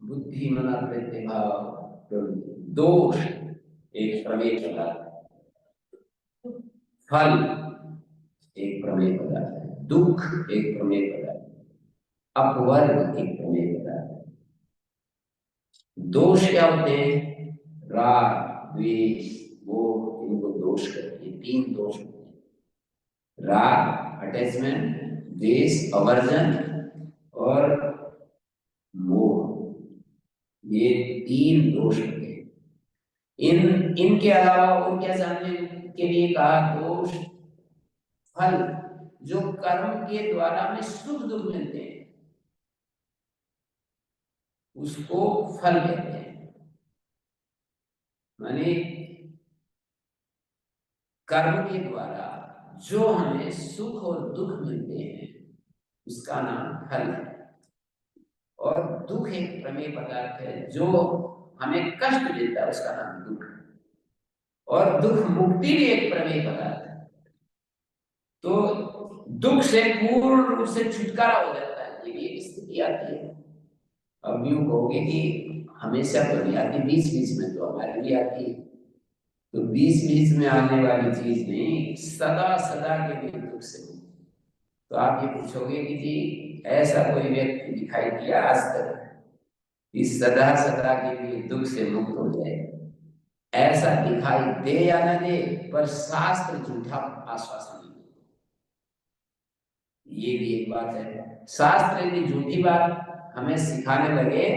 बुद्धि, मन, प्रत्यय, भाव, प्रवृत्ति। दोष एक प्रमेय पदार्थ है, फल एक प्रमेय पदार्थ है, दुख एक प्रमेय पदार्थ है, अपवर्ग एक प्रमेय पदार्थ है। दोष क्या होते हैं? राग, द्वेष, मोह, इनको दोष कहते हैं। तीन दोष होते हैं, राग अटैचमेंट, द्वेष अवर्जन, और मोह, ये तीन दोष होते हैं। इनके अलावा और क्या जानने के लिए कहा? दोष फल, जो कर्म के द्वारा हमें सुख दुख मिलते हैं उसको फल कहते हैं। माने कर्म के द्वारा जो हमें सुख और दुख मिलते हैं उसका नाम फल है। और दुख एक प्रमेय पदार्थ है, जो हमें कष्ट देता है उसका नाम दुख है। और दुख मुक्ति भी एक प्रमेय पदार्थ है। तो दुख से पूर्ण रूप से छुटकारा हो जाता है, ये भी एक स्थिति आती है। अब यूं कहोगे कि हमेशा तो नहीं आती, बीच बीच में तो हमारी भी आती है। तो बीच बीच में आने वाली चीज नहीं, सदा सदा के लिए दुख से। तो आप ये पूछोगे कि जी ऐसा कोई व्यक्ति दिखाई दिया आज तक इस सदा सदा के लिए दुख से मुक्त हो जाए? ऐसा दिखाई दे या न दे, पर शास्त्र झूठा आश्वासन नहीं देते। ये भी एक बात है। शास्त्र यदि झूठी बात हमें सिखाने लगे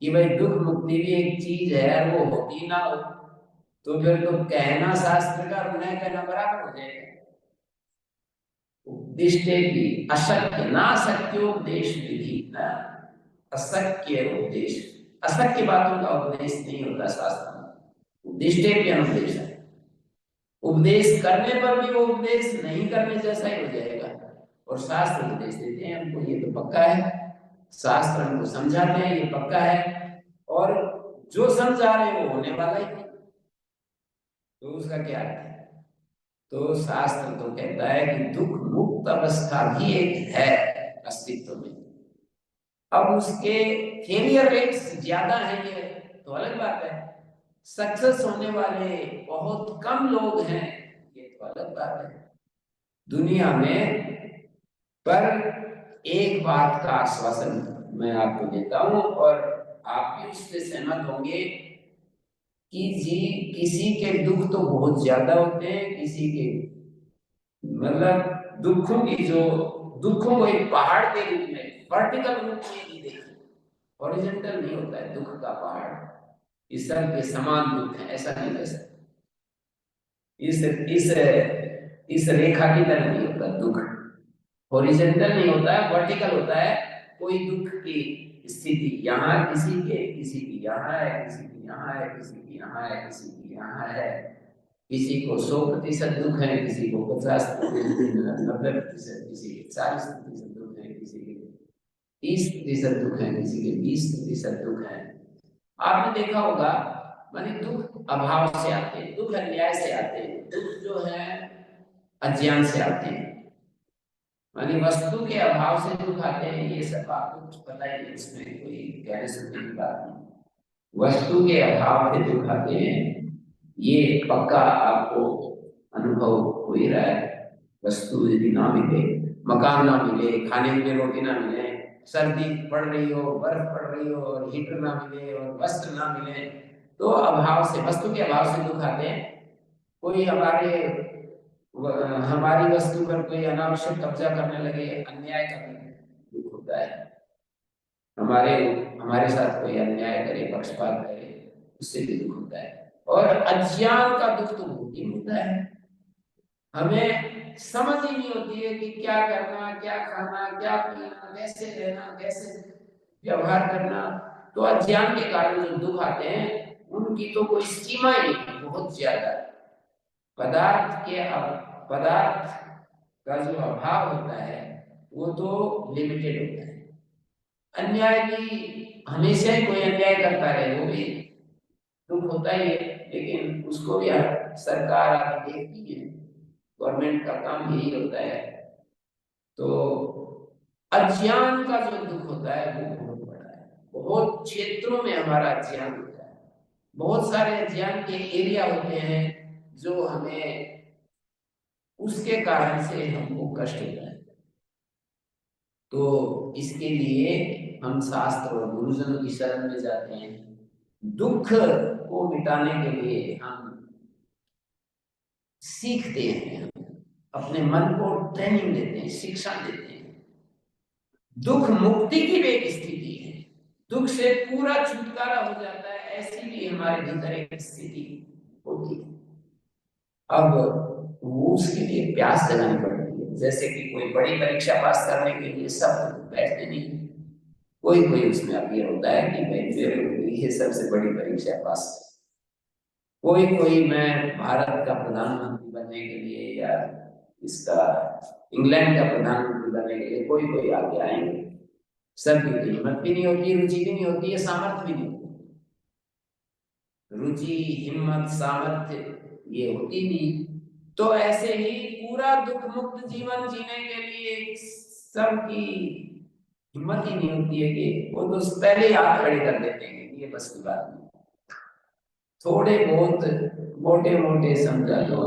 कि भाई दुख मुक्ति भी एक चीज है, वो होती ना हो, तो फिर तो कहना शास्त्र का और न कहना बराबर हो जाएगा। उपदिष्टे की अशक्य ना सत्योपदेश विधि ना, असत्य उपदेश, असत्य बातों का उपदेश नहीं होता शास्त्र में। उपदिष्टे भी अनुपदेश है, उपदेश करने पर भी वो उपदेश नहीं करने जैसा ही हो जाएगा। और शास्त्र उपदेश देते हैं हमको, ये तो पक्का है, शास्त्र हमको समझाते हैं ये पक्का है, और जो समझा रहे वो होने वाला ही, तो उसका क्या अर्थ है? तो शास्त्र तो कहता है कि दुख मुक्त अवस्था भी एक है अस्तित्व में। अब उसके फेलियर रेट्स ज्यादा है ये तो अलग बात है, सक्सेस होने वाले बहुत कम लोग हैं ये तो अलग बात है दुनिया में। पर एक बात का आश्वासन मैं आपको देता हूं, और आप भी उससे सहमत होंगे कि जी किसी के दुख तो बहुत ज्यादा होते हैं, किसी के मतलब दुखों की जो दुखों को एक पहाड़ के रूप में वर्टिकल रूप में नहीं देखी, हॉरिजॉन्टल नहीं होता है दुख का पहाड़, इस सब के समान दुख है ऐसा नहीं कह सकते। इस इस इस रेखा की तरह नहीं होता दुख, हॉरिजॉन्टल नहीं होता है, वर्टिकल होता है। कोई दुख की स्थिति यहाँ किसी के, किसी की यहाँ है, किसी की यहाँ है, किसी की यहाँ है, किसी की यहाँ है, किसी को 100% दुख है, किसी को 50%, 90%, किसी के 40% दुख है, किसी के 30% दुख है, किसी के 20% दुख है। आपने देखा होगा, माने दुख अभाव से आते हैं, दुख अन्याय से आते हैं, दुख जो है अज्ञान से आते हैं, माने वस्तु के अभाव से दुख आते हैं। ये सब आपको कुछ पता ही नहीं, इसमें कोई कहने सुनने की बात नहीं। वस्तु के अभाव से दुख आते हैं, ये पक्का आपको अनुभव हो ही रहा है। वस्तु यदि ना मिले, मकान ना मिले, खाने के लिए रोटी ना मिले, सर्दी पड़ रही हो, बर्फ पड़ रही हो और हीटर ना मिले और वस्त्र ना मिले, तो अभाव से, वस्तु के अभाव से दुख आते हैं। कोई हमारी वस्तु पर कोई अनावश्यक कब्जा करने लगे, अन्याय करने लगे, दुख होता है। हमारे हमारे साथ कोई अन्याय करे, पक्षपात करे, उससे भी दुख होता है। और अज्ञान का दुख तो बहुत ही होता है, हमें समझ ही नहीं होती है कि क्या करना, क्या खाना, क्या पीना, कैसे रहना, कैसे व्यवहार करना। तो अज्ञान के कारण जो दुख आते हैं उनकी तो कोई सीमा ही नहीं, बहुत ज्यादा। पदार्थ का जो अभाव होता है वो तो लिमिटेड होता है। अन्याय भी हमेशा ही कोई अन्याय करता रहे वो भी दुख होता ही है, लेकिन उसको भी सरकार आगे देखती है, गवर्नमेंट का काम यही होता है तो अज्ञान का जो दुख होता है वो बहुत बड़ा है। बहुत क्षेत्रों में हमारा अज्ञान होता है, बहुत सारे अज्ञान के एरिया होते हैं जो हमें उसके कारण से हमको कष्ट होता है। तो इसके लिए हम शास्त्र और गुरुजनों की शरण में जाते हैं। दुख को मिटाने के लिए हम सीखते हैं, अपने मन को ट्रेनिंग देते हैं, शिक्षा देते हैं। दुख मुक्ति की भी एक स्थिति है, दुख से पूरा छुटकारा हो जाता है, ऐसी भी हमारे भीतर एक स्थिति होती है। अब वो उसके लिए प्यास जगानी पड़ती है। जैसे कि कोई बड़ी परीक्षा पास करने के लिए सब बैठते नहीं, कोई कोई उसमें अब ये होता है कि भाई मेरे को ये सबसे बड़ी परीक्षा पास, कोई कोई मैं भारत का प्रधानमंत्री बनने के लिए या इसका इंग्लैंड का प्रधानमंत्री बनने के लिए कोई कोई आगे आएंगे। सबकी हिम्मत भी नहीं होती, रुचि भी नहीं होती है, सामर्थ्य भी नहीं होती। रुचि, हिम्मत, सामर्थ्य ये होती नहीं। तो ऐसे ही पूरा दुख मुक्त जीवन जीने के लिए सबकी हिम्मत ही नहीं होती है कि वो तो पहले ही हाथ खड़े कर देते हैं कि ये बस की बात नहीं। थोड़े बहुत मोटे मोटे समझा लो,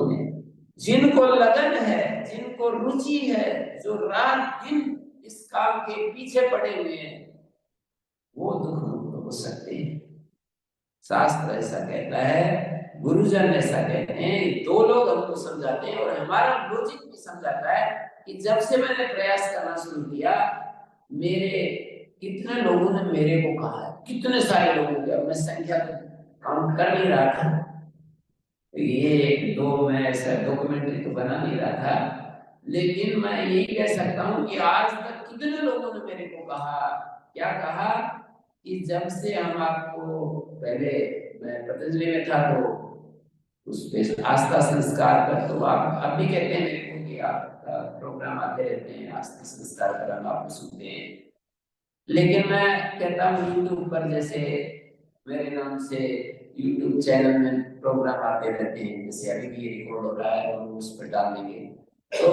जिनको लगन है, जिनको रुचि है, जो रात दिन इस काम के पीछे पड़े हुए हैं, वो दुख मुक्त हो सकते हैं। शास्त्र ऐसा कहता है, गुरुजन ऐसा कहते हैं, दो लोग हमको समझाते हैं और हमारा लॉजिक भी समझाता है कि जब से मैंने प्रयास करना शुरू किया, मेरे कितने लोगों ने मेरे को कहा है, कितने सारे लोगों के, मैं संख्या काउंट कर नहीं रहा था, ये एक दो मैं ऐसा डॉक्यूमेंट्री तो बना नहीं रहा था, लेकिन मैं यही कह सकता हूँ कि आज तक कितने लोगों ने मेरे को कहा, क्या कहा कि जब से हम आपको, पहले मैं पतंजलि में था तो उस पे आस्था संस्कार पर, तो आप अब भी कहते हैं मेरे को कि आपका प्रोग्राम आते रहते हैं, आस्था संस्कार पर हम आपको सुनते हैं। लेकिन मैं कहता हूँ यूट्यूब पर जैसे मेरे नाम से यूट्यूब चैनल में प्रोग्राम आते रहते हैं, जैसे अभी भी रिकॉर्ड हो रहा है और उस पर डाल देंगे, तो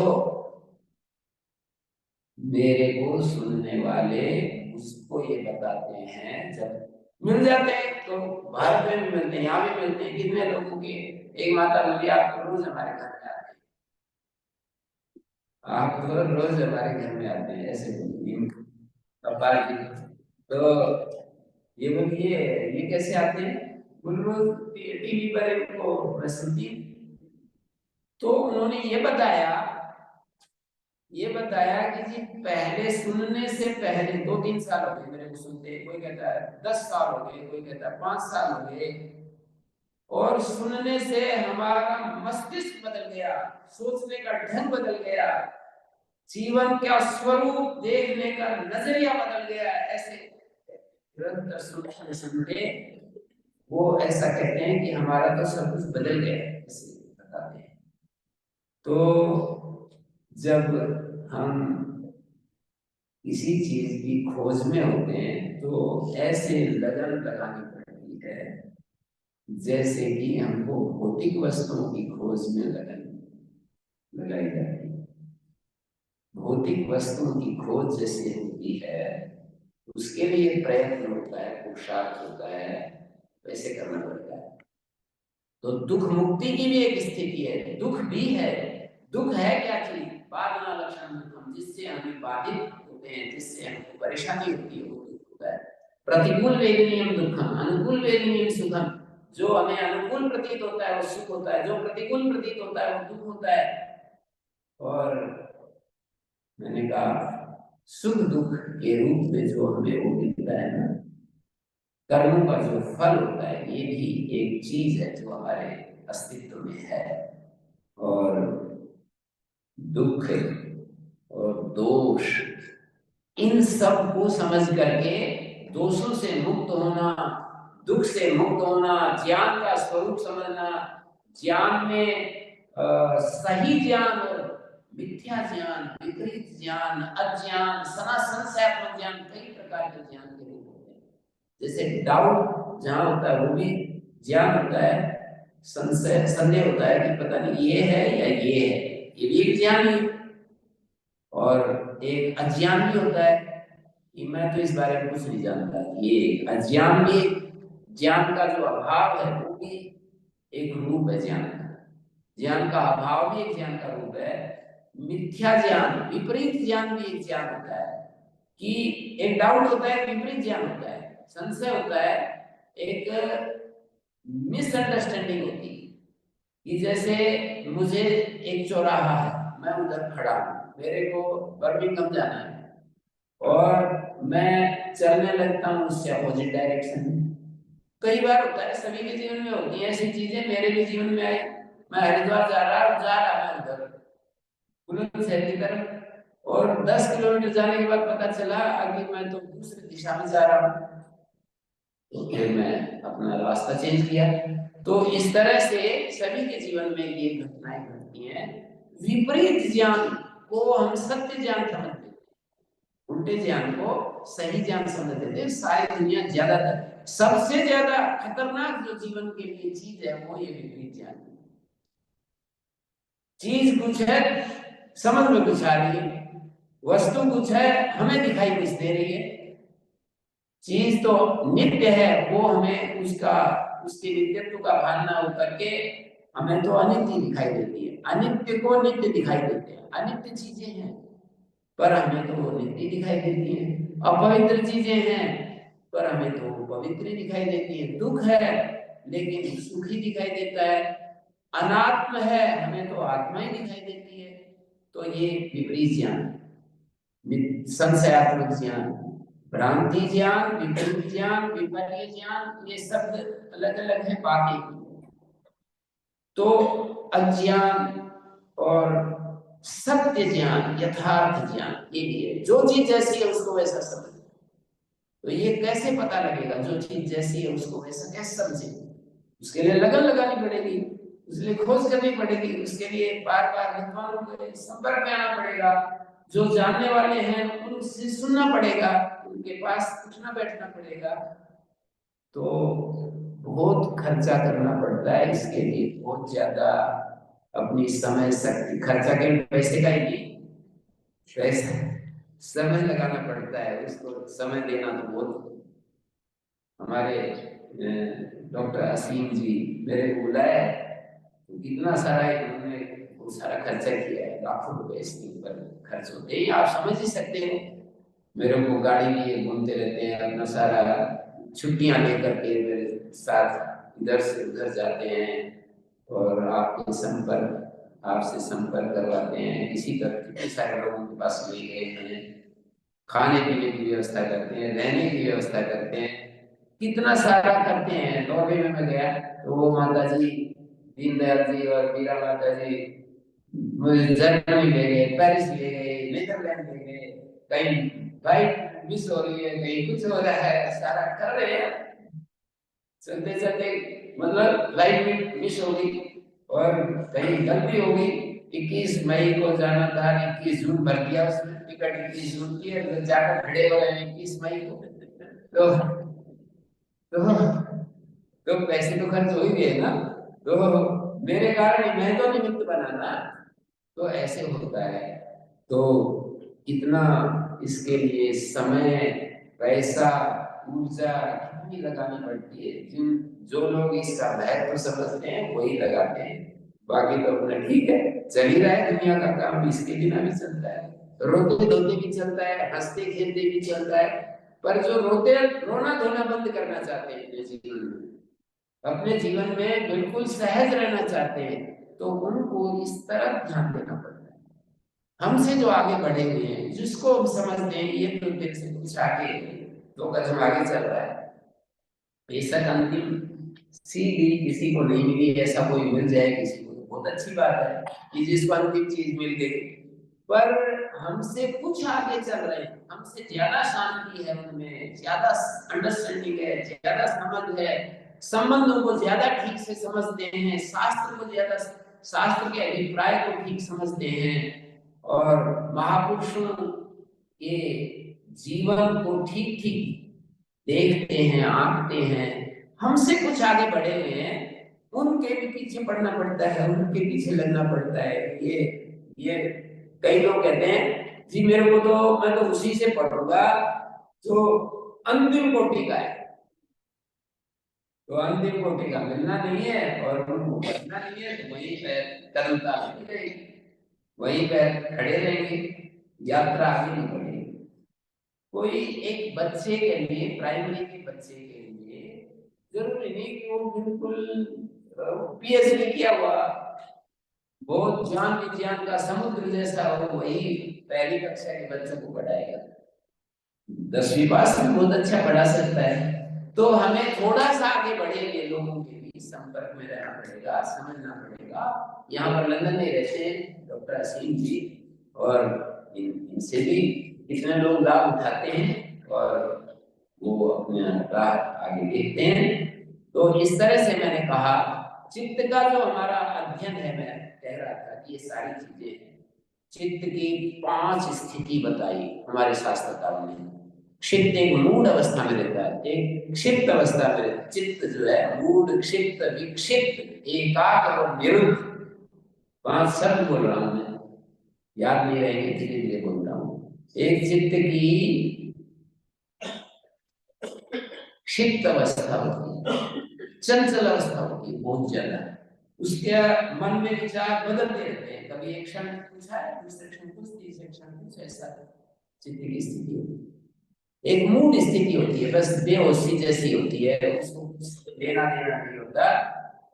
मेरे को सुनने वाले उसको ये बताते हैं, जब मिल जाते हैं तो भारत में भी मिलते हैं, यहाँ भी मिलते हैं, कितने लोगों के, एक माता बोली आप तो रोज हमारे घर में आते हैं, आप तो रोज हमारे घर में आते हैं, ऐसे बोलिए कपाल जी। तो ये बोलिए ये कैसे आते हैं, रोज टीवी पर इनको मैं सुनती हूँ। तो उन्होंने ये बताया कि जी पहले सुनने से पहले 2-3 साल हो गए मेरे को सुनते, कोई कहता है 10 साल हो गए, कोई कहता है 5 साल हो गए, और सुनने से हमारा मस्तिष्क बदल गया, सोचने का ढंग बदल गया, जीवन का स्वरूप देखने का नजरिया बदल गया। ऐसे निरंतर सुनते सुनते वो ऐसा कहते हैं कि हमारा तो सब कुछ बदल गया, ऐसे बताते हैं। तो जब हम किसी चीज की खोज में होते हैं तो ऐसे लगन लगानी पड़ती है जैसे कि हमको भौतिक वस्तुओं की खोज में लगन लगाई जाती है। भौतिक वस्तुओं की खोज जैसे होती है, उसके लिए प्रयत्न होता है, पुरुषार्थ होता है, वैसे करना पड़ता है। तो दुख मुक्ति की भी एक स्थिति है, दुख भी है। दुख है क्या चीज, बाधना लक्षण दुखम, जिससे हमें बाधित होते हैं, जिससे हमको परेशानी होती है, वो दुख होता है। प्रतिकूल वेदनीयम दुखम, अनुकूल वेदनीयम सुखम, जो हमें अनुकूल प्रतीत होता है वो सुख होता है, जो प्रतिकूल प्रतीत होता है वो दुख होता है। और मैंने कहा सुख दुख के रूप में जो हमें वो मिलता है ना, कर्मों का जो फल होता है, ये भी एक चीज है जो हमारे अस्तित्व में है। और दुख और दोष, इन सब को समझ करके दोषों से मुक्त होना, दुख से मुक्त होना, ज्ञान का स्वरूप समझना, ज्ञान में सही ज्ञान और मिथ्या ज्ञान, विपरीत ज्ञान, अज्ञान, संशयात्मक ज्ञान, कई प्रकार के ज्ञान के रूप होते हैं। जैसे डाउट जहां होता है वो भी ज्ञान होता है, संशय संदेह होता है कि पता नहीं ये है या ये है, ये भी एक ज्ञान है। और एक अज्ञान भी होता है कि मैं तो इस बारे में कुछ नहीं जानता। ये अज्ञान भी, ज्ञान का जो अभाव है वो भी एक रूप है ज्ञान का। ज्ञान का अभाव भी एक ज्ञान का रूप है। मिथ्या ज्ञान, विपरीत ज्ञान भी एक ज्ञान होता है कि एक डाउट होता है, विपरीत ज्ञान होता है, संशय होता है, एक मिसअंडरस्टैंडिंग होती है कि जैसे मुझे एक चौराहा है, मैं उधर खड़ा हूं, मेरे को बर्मिंघम जाना है और मैं चलने लगता हूँ उससे अपोजिट डायरेक्शन में। कई बार होता है, सभी के जीवन में होती है ऐसी चीजें, मेरे भी जीवन में आई। मैं हरिद्वार जा रहा मैं उधर बुलंदशहर की तरफ, और 10 किलोमीटर जाने के बाद पता चला कि मैं तो दूसरी दिशा में जा रहा हूँ। तो फिर मैं अपना रास्ता चेंज किया। तो इस तरह से सभी के जीवन में ये घटनाएं घटती हैं। विपरीत ज्ञान को हम सत्य ज्ञान समझते हैं, उल्टे ज्ञान को सही ज्ञान समझ लेते हैं। सारी दुनिया ज्यादातर, सबसे ज्यादा खतरनाक जो जीवन के लिए चीज है वो ये विपरीत ज्ञान। चीज कुछ है, समझ में कुछ आ रही है, वस्तु कुछ है, हमें दिखाई कुछ दे रही है। चीज तो नित्य है, वो हमें उसका, उसके नित्यत्व का भान ना होकर के हमें तो अनित्य दिखाई देती है। अनित्य को नित्य दिखाई देते हैं, अनित्य चीजें हैं पर हमें तो वो नित्य दिखाई देती है। अपवित्र चीजें हैं पर हमें तो पवित्र दिखाई देती है। दुख है लेकिन सुखी दिखाई देता है। अनात्म है, हमें तो आत्मा ही दिखाई देती है। तो ये विपरीत ज्ञान, संशयात्मक ज्ञान, भ्रांति ज्ञान, विपरीत ज्ञान, विपर्य ज्ञान, ये शब्द अलग अलग है बाकी। तो अज्ञान और सत्य ज्ञान, यथार्थ ज्ञान, ये भी है। जो चीज जैसी है उसको वैसा समझ। तो ये कैसे पता लगेगा जो चीज जैसी है उसको वैसा कैसे समझे? उसके लिए लगन लगानी पड़ेगी, उसके लिए खोज करनी पड़ेगी, उसके लिए बार बार विद्वानों के संपर्क में आना पड़ेगा, जो जानने वाले हैं उनसे सुनना पड़ेगा, उनके पास उठना बैठना पड़ेगा। तो बहुत खर्चा करना पड़ता है इसके लिए, बहुत ज्यादा अपनी समय शक्ति, खर्चा के पैसे का ही नहीं, पैसा समय लगाना पड़ता है, उसको समय देना तो बहुत। हमारे डॉक्टर असीम जी मेरे को बुलाया है, तो कितना सारा इन्होंने बहुत सारा खर्चा किया है, लाखों रुपए इसके ऊपर खर्च होते हैं, आप समझ ही सकते हो। मेरे को गाड़ी लिए घूमते रहते हैं, अपना सारा छुट्टियां लेकर के मेरे साथ इधर से उधर जाते हैं और आपके संपर्क, आपसे संपर्क करवाते हैं। इसी तरह कितने सारे लोगों के पास ले गए हैं, खाने पीने की व्यवस्था करते हैं, रहने की व्यवस्था करते हैं, कितना सारा करते हैं। नॉर्वे में मैं गया तो वो माता जी, दीनदयाल जी और मीरा माता जी मुझे जर्मनी ले गए, पेरिस ले गए, नीदरलैंड ले गए, कहीं फ्लाइट मिस हो रही है, कहीं कुछ हो रहा है, सारा कर रहे हैं। चलते चलते मतलब फ्लाइट मिस हो गई और कहीं गलती हो गई। 21 मई को जाना था, 21 जून भर दिया उसने, टिकट 21 जून की है, जाकर खड़े हो गए 21 मई को। तो तो पैसे तो खर्च हो ही गए ना, तो मेरे कारण मैं तो निमित्त बनाना। तो ऐसे होता है। तो इतना इसके लिए समय, पैसा, ऊर्जा कितनी लगानी पड़ती है। जिन जो लोग इसका महत्व समझते हैं वही लगाते हैं, बाकी तो अपना ठीक है, चल ही रहा है, दुनिया का काम इसके बिना भी चलता है, रोते धोते भी चलता है, हंसते खेलते भी चलता है। पर जो रोते, रोना धोना बंद करना चाहते हैं अपने जीवन में, अपने जीवन में बिल्कुल सहज रहना चाहते हैं, तो उनको इस तरफ ध्यान देना पड़ता है। हमसे जो आगे बढ़े हुए हैं, जिसको हम समझते हैं ये तो देर से कुछ आगे, तो कदम आगे चल रहा है, बेशक अंतिम सीधी किसी को नहीं मिली, ऐसा कोई मिल जाए किसी को तो बहुत अच्छी बात है कि जिसको अंतिम चीज मिल गई। पर हमसे कुछ आगे चल रहे हैं, हमसे ज्यादा शांति है, उनमें ज्यादा अंडरस्टैंडिंग है, ज्यादा समझ है, संबंधों को ज्यादा ठीक से समझते हैं, शास्त्र को ज्यादा, शास्त्र के अभिप्राय को ठीक समझते हैं और महापुरुषों के जीवन को ठीक ठीक देखते हैं, आंकते हैं। हमसे कुछ आगे बढ़े हुए हैं, उनके भी पीछे पड़ना पड़ता है, उनके पीछे लगना पड़ता है। ये कई लोग कहते हैं जी मेरे को तो, मैं तो उसी से पढ़ूंगा जो अंतिम कोटि का है। तो अंतिम कोटि का मिलना नहीं है और उनको पढ़ना नहीं है, तो वहीं पे तरलता नहीं रहेगी, वहीं पे खड़े रहेंगे, यात्रा आगे नहीं बढ़ेगी। कोई एक बच्चे के लिए, प्राइमरी के बच्चे के लिए जरूरी नहीं कि वो बिल्कुल पीएचडी किया हुआ, बहुत ज्ञान विज्ञान का समुद्र जैसा हो, वही पहली कक्षा के बच्चों को पढ़ाएगा। 10वीं पास में बहुत अच्छा पढ़ा सकता है। तो हमें थोड़ा सा आगे बढ़ेंगे, लोगों के बीच संपर्क में रहना पड़ेगा, समझना पड़ेगा। यहाँ पर लंदन में रहते हैं डॉक्टर असीम जी, और इनसे भी कितने लोग लाभ उठाते हैं और वो अपने राह आगे देखते हैं। तो इस तरह से मैंने कहा, चित्त का जो हमारा अध्ययन है, मैं कह रहा था कि ये सारी चीजें हैं। चित्त की 5 स्थिति बताई हमारे शास्त्रकारों ने। क्षिप्त एक मूड अवस्था में रहता है, एक क्षिप्त अवस्था में रहता है। चित्त जो है मूड, क्षिप्त, विक्षिप्त, एकाग्र और निरुद्ध, 5 शब्द बोल रहा हूं मैं, याद नहीं रहेंगे, धीरे धीरे बोल रहा हूं। एक चित्त की क्षिप्त अवस्था होती है, चंचल अवस्था होती है बहुत ज्यादा, उसके मन में विचार बदलते रहते हैं, कभी एक क्षण कुछ है, दूसरे क्षण कुछ, तीसरे क्षण कुछ, ऐसा चित्त की स्थिति होती है। एक मूड स्थिति होती है, बस बेहोशी जैसी होती है, उसको कुछ लेना देना नहीं होता,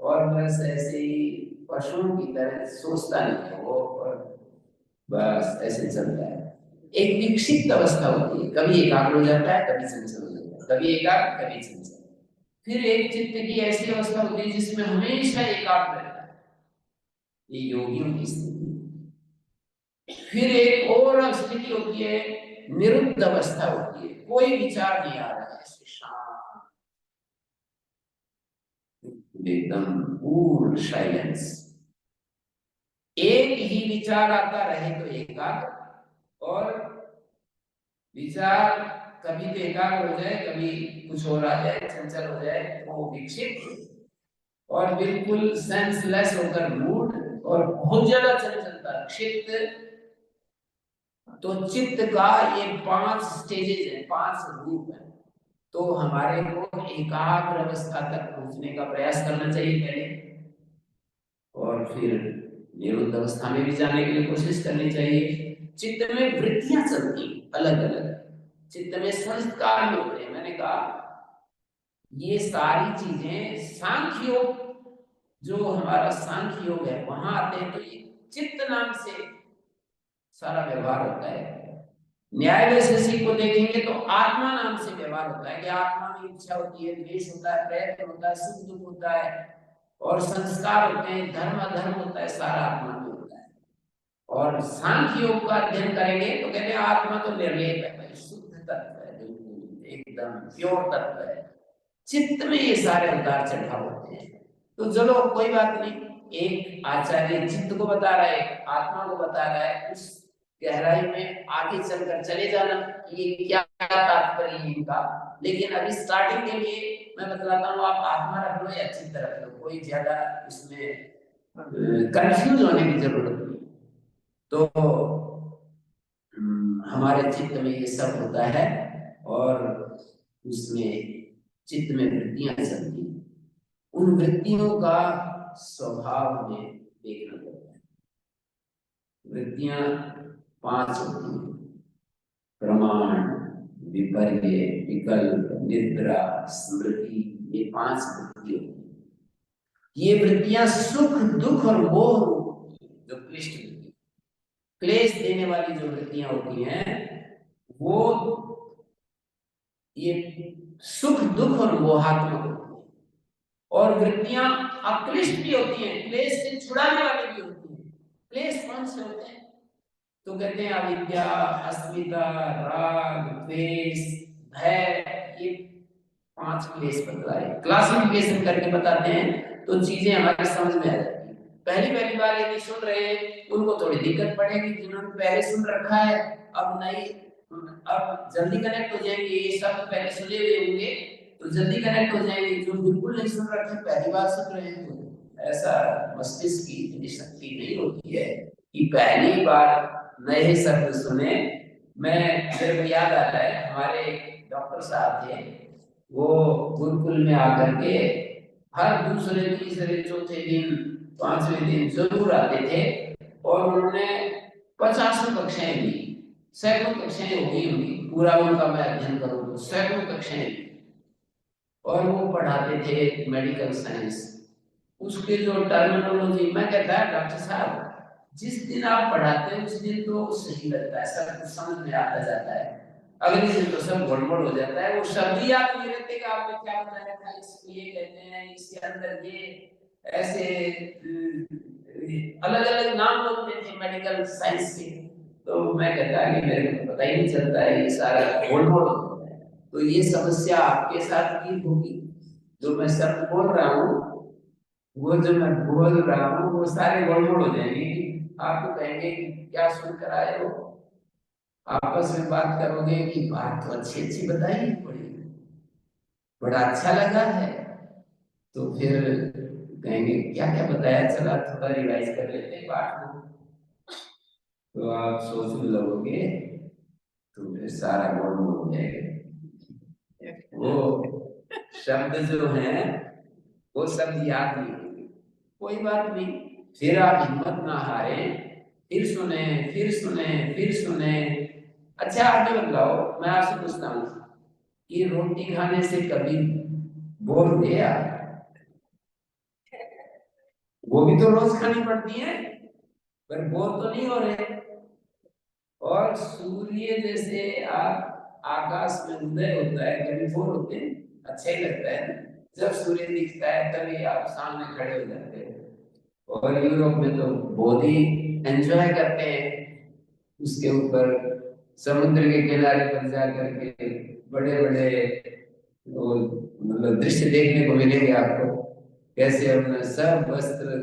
और बस ऐसे ही पशुओं की तरह सोचता नहीं है वो, और बस ऐसे चलता है। एक विक्षिप्त अवस्था होती है, कभी एकाग्र हो जाता है, कभी चंचल हो जाता है, कभी एकाग्र कभी चंचल। फिर एक चित्त की ऐसी अवस्था होती है जिसमें हमेशा एकाग्र रहता है, ये योगियों की स्थिति। फिर एक और स्थिति होती है, निरुद्ध अवस्था होती है, कोई विचार नहीं आ रहा है, ऐसे शांत, एकदम पूर्ण साइलेंस। एक ही विचार आता रहे तो एकाग्र, और विचार कभी तो एकाग्र हो जाए, कभी कुछ और आ जाए, चंचल हो जाए, तो वो विक्षिप्त, और बिल्कुल सेंसलेस होकर मूड, और बहुत ज्यादा चंचलता क्षिप्त। तो चित्त का ये 5 स्टेजेस है, 5 रूप है। तो हमारे को एकाग्र अवस्था तक पहुंचने का प्रयास करना चाहिए पहले, और फिर निरुद्ध अवस्था में भी जाने के लिए कोशिश करनी चाहिए। चित्त में वृत्तियां चलती अलग अलग, चित्त में संस्कार होते हैं। मैंने कहा ये सारी चीजें सांख्य योग, जो हमारा सांख्य योग है वहां आते हैं, तो ये चित्त नाम से सारा व्यवहार होता है। न्याय वैशेषिक को देखेंगे तो आत्मा नाम से व्यवहार होता है, कि आत्मा में इच्छा होती है, द्वेष होता है, प्रयत्न होता है, सुख दुख होता है, और संस्कार होते हैं, धर्म अधर्म होता है, सारा आत्मा में होता है। और सांख्य योग का अध्ययन करेंगे तो कहते हैं आत्मा तो निर्लेप है भाई, शुद्ध तत्व है, बिल्कुल एकदम प्योर तत्व है। चित्त में ये सारे उतार चढ़ाव होते हैं। तो चलो कोई बात नहीं, एक आचार्य चित्त को बता रहा है, आत्मा को बता रहा है, उस गहराई में आगे चलकर चले जाना, ये क्या तात्पर्य है इनका। लेकिन अभी स्टार्टिंग के लिए मैं बतलाता हूँ, आप आत्मा रख लो या चित्त रख लो, कोई ज्यादा इसमें कंफ्यूज होने की जरूरत नहीं। तो हमारे चित्त में ये सब होता है, और उसमें चित्त में वृत्तियां चलती हैं, उन वृत्तियों का स्वभाव हमें देखना पड़ता है। वृत्तियां 5 होती हैं, प्रमाण, विपर्य, विकल्प, निद्रा, स्मृति, ये 5 वृत्ति होती हैं। ये वृत्तियां सुख दुख और मोह जो क्लिष्ट वृत्ति, क्लेश देने वाली जो वृत्तियां होती हैं, वो ये सुख दुख और मोहात्मक होती है। और वृत्तियां अक्लिष्ट भी होती हैं, क्लेश से छुड़ाने वाली भी होती हैं। क्लेश कौन से होते हैं? तो कहते हैं अविद्या, अस्मिता, राग, द्वेष, भय, ये 5 क्लेश बतलाए, क्लासिफिकेशन करके बताते हैं, तो चीजें हमारी समझ में आ जाती है। पहली पहली बार यदि सुन रहे हैं उनको थोड़ी दिक्कत पड़ेगी, जिन्होंने पहले सुन रखा है अब नहीं, अब जल्दी कनेक्ट हो जाएंगे, ये सब पहले सुने हुए होंगे तो जल्दी कनेक्ट हो जाएंगे। जो बिल्कुल नहीं सुन रखे, पहली बार सुन रहे हैं, तो ऐसा मस्तिष्क की इतनी शक्ति नहीं होती है कि पहली बार नए शब्द सुने। मेरे को याद आ रहा है, हमारे डॉक्टर साहब थे, वो गुरुकुल में आकर के हर दूसरे तीसरे चौथे दिन पांचवें दिन जरूर आते थे, और उन्होंने 50 कक्षाएं दी, सैकड़ों कक्षाएं हो गई होंगी, पूरा उनका मैं अध्ययन करूँ तो सैकड़ों कक्षाएं दी। और वो पढ़ाते थे मेडिकल साइंस। उसके जो टर्मिनोलॉजी, मैं कहता है डॉक्टर साहब जिस दिन आप पढ़ाते हैं उस दिन तो सही लगता है, सब कुछ समझ में आता जाता है, अगले दिन तो सब गड़बड़ हो जाता है, वो शब्द ही याद नहीं रहते कि आपने क्या बताया था, इसको ये कहते हैं, इसके अंदर ये ऐसे अलग अलग नाम बोलते थे मेडिकल साइंस के। तो मैं कहता कि मेरे को पता ही नहीं चलता है, ये सारा गड़बड़ होता है। तो ये समस्या आपके साथ भी होगी, जो मैं शब्द बोल रहा हूँ, वो जो मैं बोल रहा हूँ वो सारे गड़बड़ हो जाएंगे। आपको कहेंगे कि क्या सुनकर आए हो, आपस में बात करोगे कि बात तो अच्छी अच्छी बताई, बड़ी बड़ा अच्छा लगा है, तो फिर कहेंगे क्या क्या बताया, चला थोड़ा रिवाइज कर लेते हैं पाठ को। तो आप सोचने लगोगे तो फिर सारा गड़बड़ हो जाएगा। वो शब्द जो है वो शब्द याद नहीं होंगे, कोई बात नहीं, फिर आप हिम्मत ना हारे, फिर सुने फिर सुने फिर सुने। अच्छा आगे बतलाओ, मैं आपसे पूछता हूँ कि रोटी खाने से कभी बोर हुए आप? वो भी तो रोज खानी पड़ती है, पर बोर तो नहीं हो रहे। और सूर्य जैसे आप आकाश में उदय होता है, कभी बोर होते हैं? अच्छा ही लगता है ना, जब सूर्य दिखता है तभी आप सामने खड़े हो जाते हैं। और यूरोप में तो बहुत ही एंजॉय करते हैं, उसके ऊपर समुद्र के किनारे पर जाकर के बड़े बड़े मतलब दृश्य देखने को मिलेंगे आपको, कैसे अपना सब वस्त्र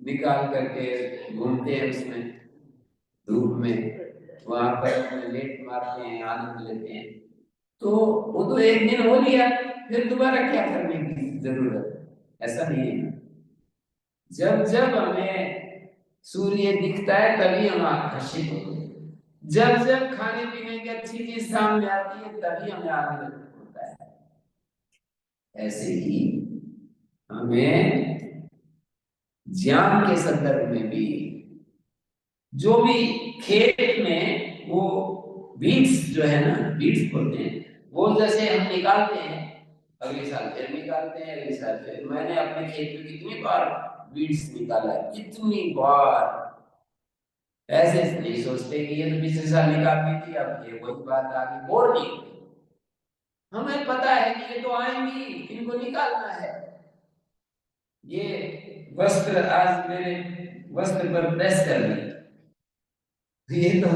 निकाल करके घूमते हैं उसमें धूप में, वहां पर अपने लेट मारते हैं, आनंद लेते हैं। तो वो तो एक दिन हो लिया, फिर दोबारा क्या करने की जरूरत? ऐसा नहीं है। जब जब हमें सूर्य दिखता है तभी हम आकर्षित होते हैं, जब जब खाने पीने की अच्छी चीज सामने आती है तभी हमें आनंद होता है। ऐसे ही हमें ज्ञान के संदर्भ में भी, जो भी खेत में वो बीज जो है ना, बीज बोलते हैं, वो जैसे हम निकालते हैं, अगले साल फिर निकालते हैं, अगले साल फिर। मैंने अपने खेत में कितनी बार बीज निकाला है, कितनी बार। ऐसे नहीं सोचते कि ये तो पिछले साल निकाल दी थी, अब ये वही बात आ गई, बोर नहीं होते। हमें पता है कि ये तो आएंगी, इनको निकालना है। ये वस्त्र आज मेरे वस्त्र पर प्रेस कर दी, ये तो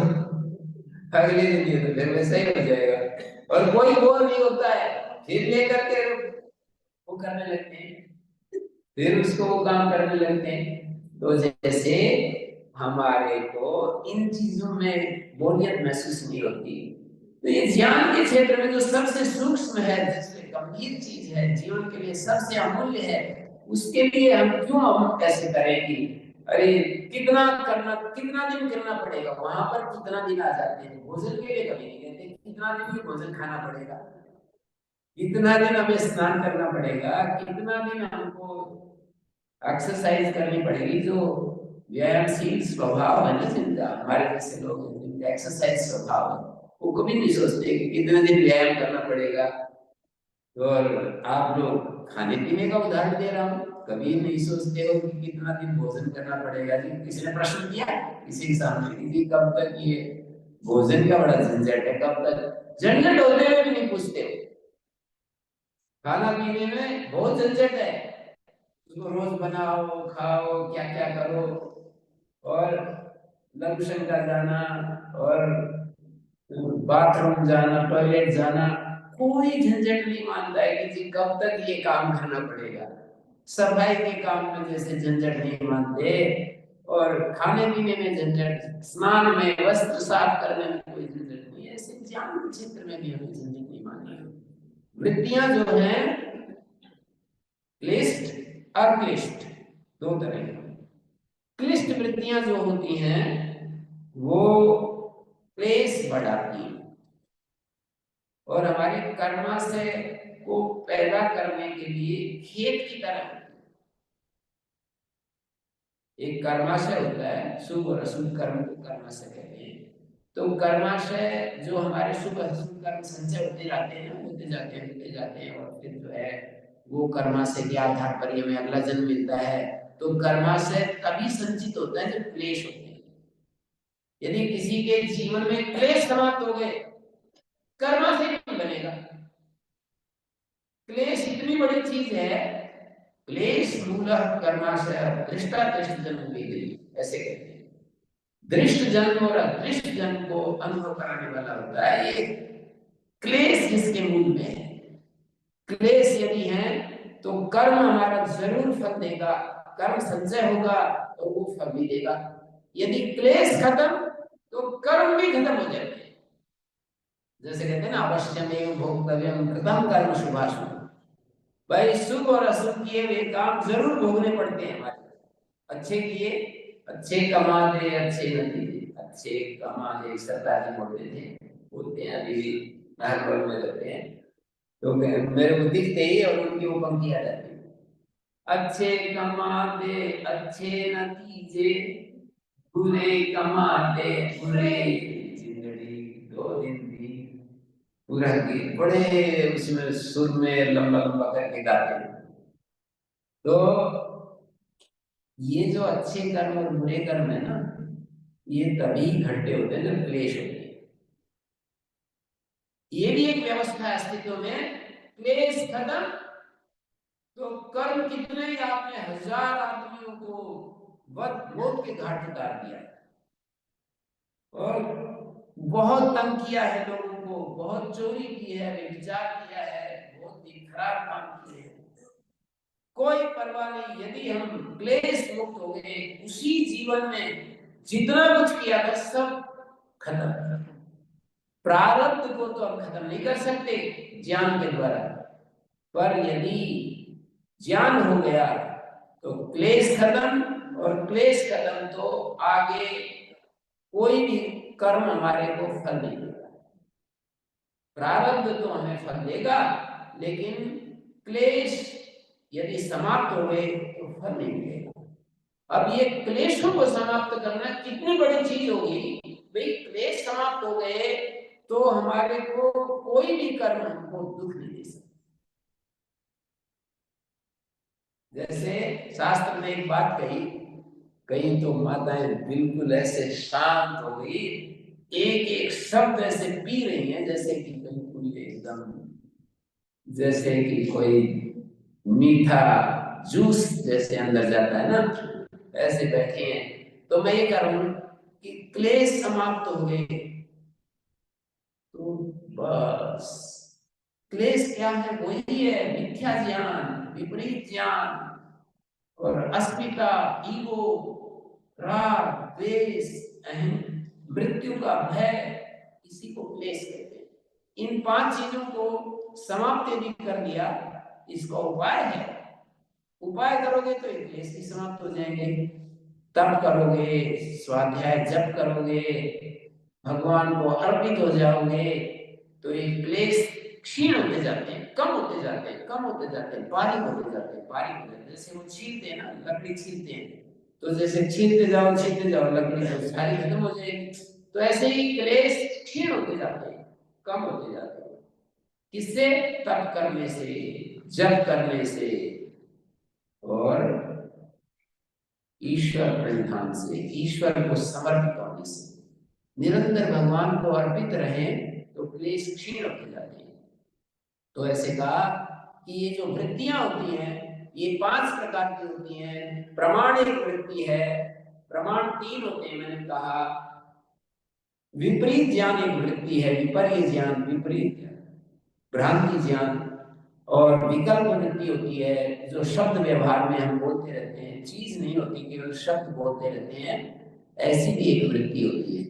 अगले दिन ये तो फिर वैसा ही हो जाएगा, और कोई बोर नहीं होता है। फिर लेकर के वो करने लगते हैं, फिर उसको वो काम करने लगते हैं। तो जैसे हमारे को इन चीजों में बोरियत महसूस नहीं होती। तो ये ज्ञान के क्षेत्र में जो सबसे सूक्ष्म है, जिससे गंभीर चीज है, जीवन के लिए सबसे अमूल्य है, उसके लिए हम क्यों हम ऐसे करें कि अरे कितना करना, कितना दिन करना पड़ेगा, वहां पर कितना दिन आ जाते हैं, भोजन के लिए कभी नहीं कहते कितना दिन ये भोजन खाना पड़ेगा, कितना दिन हमें स्नान करना पड़ेगा, कितना दिन हमको एक्सरसाइज करनी पड़ेगी। जो व्यायामशील स्वभाव है ना जिनका, हमारे जैसे लोग हैं जिनका एक्सरसाइज स्वभाव है, वो कभी नहीं सोचते कि कितने दिन व्यायाम करना पड़ेगा। और आप लोग खाने पीने का उदाहरण दे रहा हूँ, कभी नहीं सोचते हो कि कितना दिन भोजन करना पड़ेगा। जी किसी ने प्रश्न किया किसी के सामने कि कब तक ये भोजन का बड़ा झंझट है, कब तक? झंझट होते हुए भी नहीं पूछते हो। खाना पीने में बहुत झंझट है, उसको रोज बनाओ खाओ क्या क्या करो, और लघु शंका जाना, और बाथरूम जाना, टॉयलेट जाना, कोई झंझट नहीं मानता है कि जी कब तक ये काम करना पड़ेगा। सफाई के काम में जैसे झंझट नहीं मानते, और खाने पीने में झंझट, स्नान में, वस्त्र साफ करने में कोई झंझट नहीं है, ऐसे ज्ञान के क्षेत्र में भी हमें झंझट नहीं माननी है। वृत्तियां जो हैं क्लिष्ट अक्लिष्ट दो तरह की। क्लिष्ट वृत्तियां जो होती हैं वो क्लेश बढ़ाती हैं और हमारे कर्माशय को पैदा करने के लिए खेत की तरह एक कर्माशय होता है, शुभ और अशुभ कर्म को कर्माशय कहते हैं। तो कर्माशय जो हमारे शुभ अशुभ कर्म संचय होते जाते हैं, होते जाते हैं और फिर जो है वो कर्माशय के आधार पर ही हमें अगला जन्म मिलता है। तो कर्माशय तभी संचित होता है जब क्लेश होते हैं। यदि किसी के जीवन में क्लेश समाप्त हो गए, कर्माशय नहीं बनेगा। क्लेश इतनी बड़ी चीज है, क्लेश मूलः कर्माशय दृष्टा दृष्ट जन्म भी गई, ऐसे कहते हैं। दृष्ट जन्म और अदृष्ट जन्म को अनुभव कराने वाला होता है ये क्लेश, जिसके मूल में है। क्लेश यदि है तो कर्म हमारा जरूर फल देगा, कर्म संचय होगा और वो फल भी देगा। यदि क्लेश खत्म तो कर्म भी खत्म हो जाते हैं। जैसे कहते हैं ना, अवश्यमेव भोक्तव्यम कृतं कर्म शुभाशुभ। भाई शुभ और अशुभ किए हुए काम जरूर भोगने पड़ते हैं हमारे। अच्छे किए अच्छे कमा दे, अच्छे न दिए, अच्छे कमा दे, सरदार जी बोलते हैं अभी भी नागपुर में रहते हैं तो मेरे को दिखते ही और उनकी वो पंक्ति आ जाती है, अच्छे कमाते अच्छे नतीजे, बुरे कमाते बुरे, जिंदगी दो दिन दी। पूरा गीत बड़े उसमें सुर में लंबा लंबा करके गाते हैं। तो ये जो अच्छे कर्म और बुरे कर्म है ना, ये तभी इकट्ठे होते हैं जब क्लेश होते हैं। ये भी एक व्यवस्था है अस्तित्व में। क्लेश खत्म तो कर्म कितने ही आपने हजार आदमियों को मौत के घाट उतार दिया और बहुत तंग किया है लोगों को, बहुत चोरी की है, व्यभिचार किया है, बहुत ही खराब काम किए हैं, कोई परवाह नहीं। यदि हम क्लेश मुक्त हो गए, उसी जीवन में जितना कुछ किया था सब खत्म। प्रारब्ध को तो हम खत्म नहीं कर सकते ज्ञान के द्वारा, पर यदि ज्ञान हो गया तो क्लेश खत्म, और क्लेश खत्म तो आगे कोई भी कर्म हमारे को फल नहीं देगा। प्रारब्ध तो हमें फल देगा, लेकिन क्लेश यदि समाप्त हो गए तो फल नहीं मिलेगा। अब ये क्लेशों को समाप्त करना कितनी बड़ी चीज होगी। भाई क्लेश समाप्त हो गए तो हमारे को कोई भी कर्म हमको दुख नहीं दे सकता। जैसे शास्त्र ने एक बात कही, कहीं तो माताएं बिल्कुल ऐसे शांत हो गई, एक एक शब्द ऐसे पी रही हैं जैसे कि बिल्कुल एकदम, जैसे कि कोई मीठा जूस जैसे अंदर जाता है ना, ऐसे बैठे हैं। तो मैं ये करूं कि क्लेश समाप्त हो गए तो बस, क्लेश क्या है, वही है मिथ्या ज्ञान, विपरीत ज्ञान और अस्मिता, ईगो, राग, द्वेष, अहम, मृत्यु का भय, इसी को क्लेश कहते हैं। इन 5 चीजों को समाप्त यदि कर दिया, इसका उपाय है। उपाय करोगे तो ये क्लेश भी समाप्त हो जाएंगे। तप करोगे, स्वाध्याय जप करोगे, भगवान को अर्पित हो जाओगे तो ये क्लेश क्षीण होते जाते हैं, कम होते जाते हैं, कम होते जाते हैं, बारीक होते जाते हैं, बारीक हो जाते हैं। जैसे वो छीलते हैं ना, लकड़ी छीलते हैं, तो जैसे छीलते जाओ लकड़ी तो सारी खत्म हो जाएगी। तो ऐसे ही क्लेश क्षीण होते जाते हैं, कम होते जाते हैं। किससे? तप करने से, जप करने से और ईश्वर प्रणिधान से, ईश्वर को समर्पित होने से। निरंतर भगवान को अर्पित रहें तो क्लेश क्षीण होते जाते हैं। तो ऐसे कहा कि ये जो वृत्तियां होती हैं ये 5 प्रकार की होती हैं। प्रमाण एक वृत्ति है, प्रमाण 3 होते हैं मैंने कहा। विपरीत ज्ञान एक वृत्ति है, विपर्य ज्ञान, विपरीत भ्रांति ज्ञान, और विकल्प वृत्ति होती है जो शब्द व्यवहार में हम बोलते रहते हैं, चीज नहीं होती, केवल शब्द बोलते रहते हैं, ऐसी भी एक वृत्ति होती है।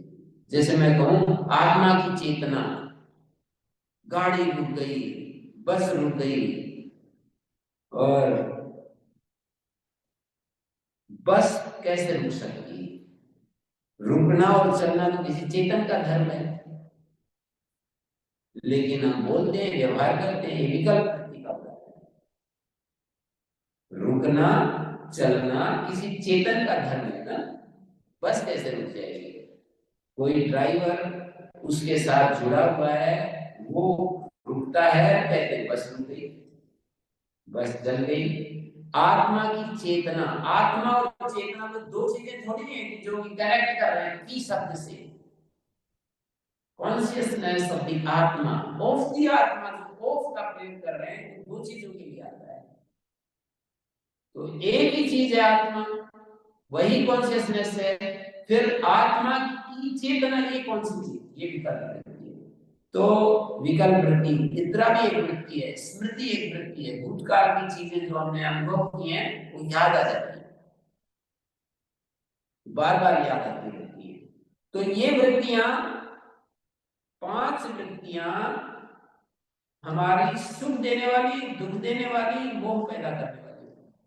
जैसे मैं कहूं आत्मा की चेतना, गाड़ी रुक गई, बस रुक गई, और बस कैसे रुक सकती है? रुकना और चलना तो किसी चेतन का धर्म है, लेकिन हम बोलते हैं, व्यवहार करते हैं, ये विकल्प वृत्ति का उदाहरण है। रुकना चलना किसी चेतन का धर्म है ना। बस कैसे रुक जाएगी? कोई ड्राइवर उसके साथ जुड़ा हुआ है, वो रुकता है, कहते बस रुक गई, बस जल गई। आत्मा की चेतना, आत्मा और चेतना में दो चीजें थोड़ी है कि जो कि कनेक्ट कर रहे हैं की शब्द से। कॉन्शियसनेस ऑफ द आत्मा, ऑफ द आत्मा, जो ऑफ का प्रयोग कर रहे हैं, दो चीजों के लिए आता है। तो एक ही चीज है आत्मा, वही कॉन्शियसनेस है। फिर आत्मा की चेतना, ये कौन सी चीज? ये विकल्प वृत्ति है। तो विकल्प वृत्ति, निद्रा भी एक वृत्ति है, स्मृति एक वृत्ति है। भूतकाल की चीजें जो हमने अनुभव की हैं वो याद आ जाती है, बार बार याद आती रहती है। तो ये वृत्तियां, 5 वृत्तियां हमारी सुख देने वाली, दुख देने वाली, मोह पैदा करने वाली,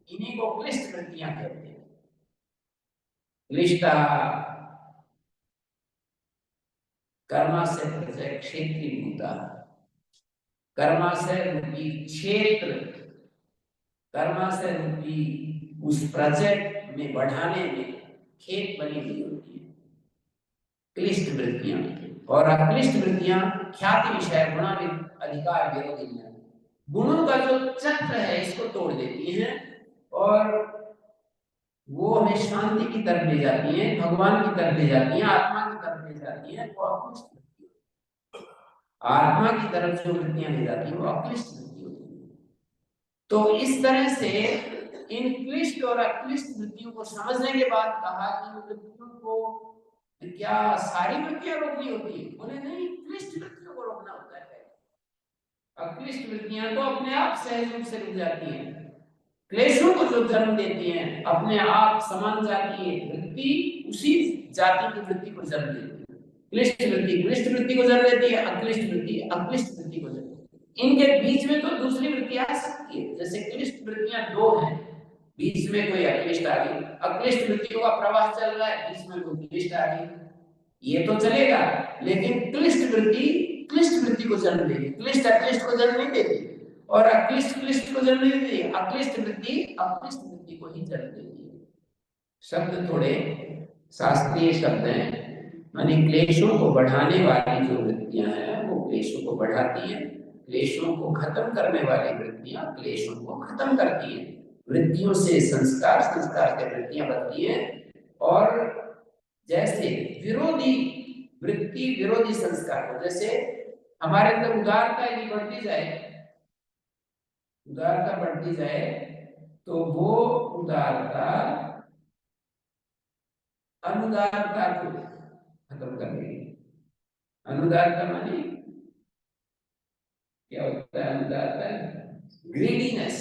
इन्हीं को क्लिष्ट वृत्तियां कहते हैं। क्लिष्टा कर्माशय प्रजय क्षेत्री भूता, कर्माशय रूपी क्षेत्र, कर्माशय रूपी उस प्रोजेक्ट में बढ़ाने में खेत बनी हुई होती है क्लिष्ट वृत्तियां। और अक्लिष्ट वृत्तियां ख्याति विषय, गुणाविद, अधिकार, विरोधी, गुणों का जो चक्र है इसको तोड़ देती है और वो हमें शांति की तरफ ले जाती है, भगवान की तरफ ले जाती है, आत्मा की तरफ ले जाती है। वो अक्लिष्ट, आत्मा की तरफ जो वृत्तियां ले जाती है वो अक्लिष्ट वृत्ति होती है। तो इस तरह से इन क्लिष्ट और अक्लिष्ट वृत्तियों को समझने के बाद कहा कि वृत्तियों को क्या सारी वृत्तियां रोकनी होती है? बोले नहीं, क्लिष्ट वृत्तियों को रोकना होता है। अक्लिष्ट वृत्तियां तो अपने आप सहज रूप से रुक जाती हैं। क्लेशों को जो जन्म देती हैं, अपने आप समान जाती है वृत्ति उसी जाति की वृत्ति को जन्म देती है। क्लिष्ट वृत्ति क्लिष्ट वृत्ति को जन्म देती है, अक्लिष्ट वृत्ति अक्लिष्ट वृत्ति को जन्म देती है। इनके बीच में तो दूसरी वृत्ति आ सकती है, जैसे क्लिष्ट वृत्तियां 2 हैं, बीच में कोई अक्लिष्ट आ गई, अक्लिष्ट वृत्तियों का प्रवाह चल रहा है, बीच में कोई क्लिष्ट आ गई, ये तो चलेगा। लेकिन क्लिष्ट वृत्ति क्लिष्ट वृत्ति को जन्म देगी, क्लिष्ट अक्लिष्ट को जन्म नहीं देती, और अक्लिष्ट क्लिष्ट को जन्म नहीं देती, अक्लिष्ट वृत्ति अक्लिष्ट वृत्ति को ही जन्म देती है। शब्द थोड़े शास्त्रीय शब्द हैं, माने क्लेशों को बढ़ाने वाली जो वृत्तियां हैं वो क्लेशों को बढ़ाती हैं, क्लेशों को खत्म करने वाली वृत्तियां क्लेशों को खत्म करती हैं। वृत्तियों से संस्कार, संस्कार से वृत्तियां बनती हैं। और जैसे विरोधी वृत्ति विरोधी संस्कार को, जैसे हमारे अंदर उदारता यदि बढ़ती जाए, उदारता बढ़ती जाए तो वो उदारता अनुदारता को खत्म कर देगी। अनुदारता माने क्या होता है? अनुदारता ग्रीडीनेस।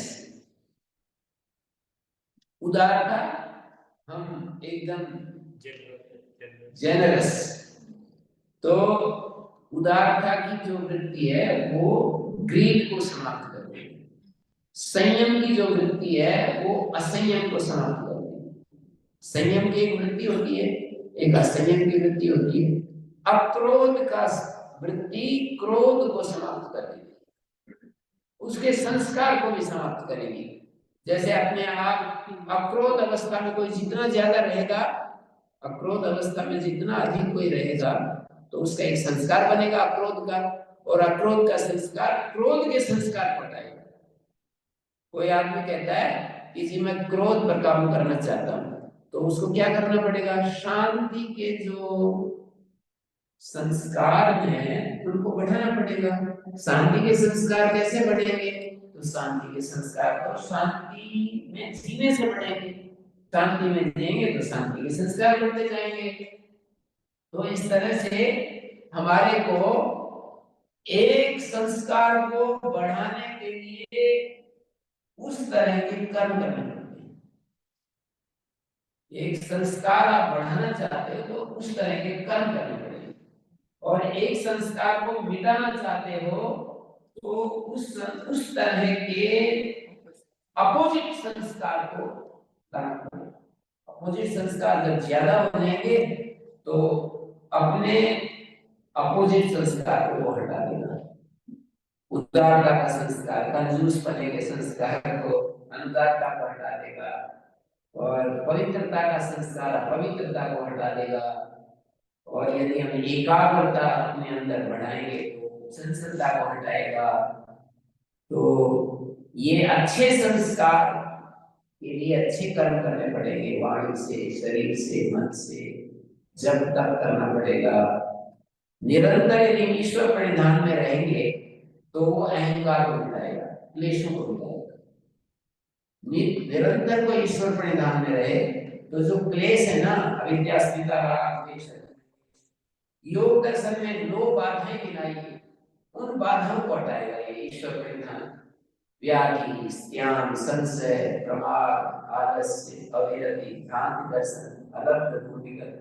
उदारता हम एकदम जेनरस। तो उदारता की जो वृत्ति है वो ग्रीड को समाप्त कर देगी। संयम की जो वृत्ति है वो असंयम को समाप्त कर देगी। संयम की एक वृत्ति होती है, एक असंयम की वृत्ति होती है। अक्रोध का वृत्ति क्रोध को समाप्त कर देगी, उसके संस्कार को भी समाप्त करेगी। जैसे अपने आप अक्रोध अवस्था में कोई जितना ज्यादा रहेगा, अक्रोध अवस्था में जितना अधिक कोई रहेगा तो उसका एक संस्कार बनेगा अक्रोध का, और अक्रोध का संस्कार क्रोध के संस्कार को हटाएगा। कोई आदमी कहता है कि जी मैं क्रोध पर काबू करना चाहता हूं, तो उसको क्या करना पड़ेगा? शांति के जो संस्कार हैं उनको बढ़ाना पड़ेगा। शांति के संस्कार कैसे बढ़ेंगे? तो शांति के संस्कार तो शांति में जीने से बढ़ेंगे, शांति में जिएंगे तो शांति के संस्कार बढ़ते जाएंगे। तो इस तरह से हमारे को एक संस्कार को बढ़ाने के लिए उस तरह के कर्म करने पड़ते हैं। एक संस्कार आप बढ़ाना चाहते हो तो उस तरह के कर्म करने पड़ेंगे, और एक संस्कार को मिटाना चाहते हो तो उस तरह के अपोजिट संस्कार को लाना पड़ेगा। अपोजिट संस्कार जब ज्यादा हो जाएंगे तो अपने अपोजिट संस्कार को वो हटा देगा। उदारता का संस्कार, कंजूस पने के संस्कार को, अनुदारता को हटा देगा, और पवित्रता का संस्कार पवित्रता को हटा देगा। और यदि हम एकाग्रता अपने अंदर बढ़ाएंगे तो संसदता को हटाएगा। तो ये अच्छे संस्कार के लिए अच्छे कर्म करने पड़ेंगे, वाणी से, शरीर से, मन से, जब तक करना पड़ेगा। निरंतर यदि ईश्वर परिधान में रहेंगे तो वो अहंकार को मिटाएगा, क्लेशों को मिटाएगा। निरंतर को ईश्वर परिधान में रहे तो जो क्लेश है ना, अविद्या, अस्मिता, राग, द्वेष, योग दर्शन में 9 बाधाएं गिनाई है, उन बाधाओं को हटाएगा ये ईश्वर परिधान। व्याधि, ज्ञान, संशय, प्रमाद, आलस्य, अविरति, भ्रांति दर्शन, अलब्ध भूमिगत,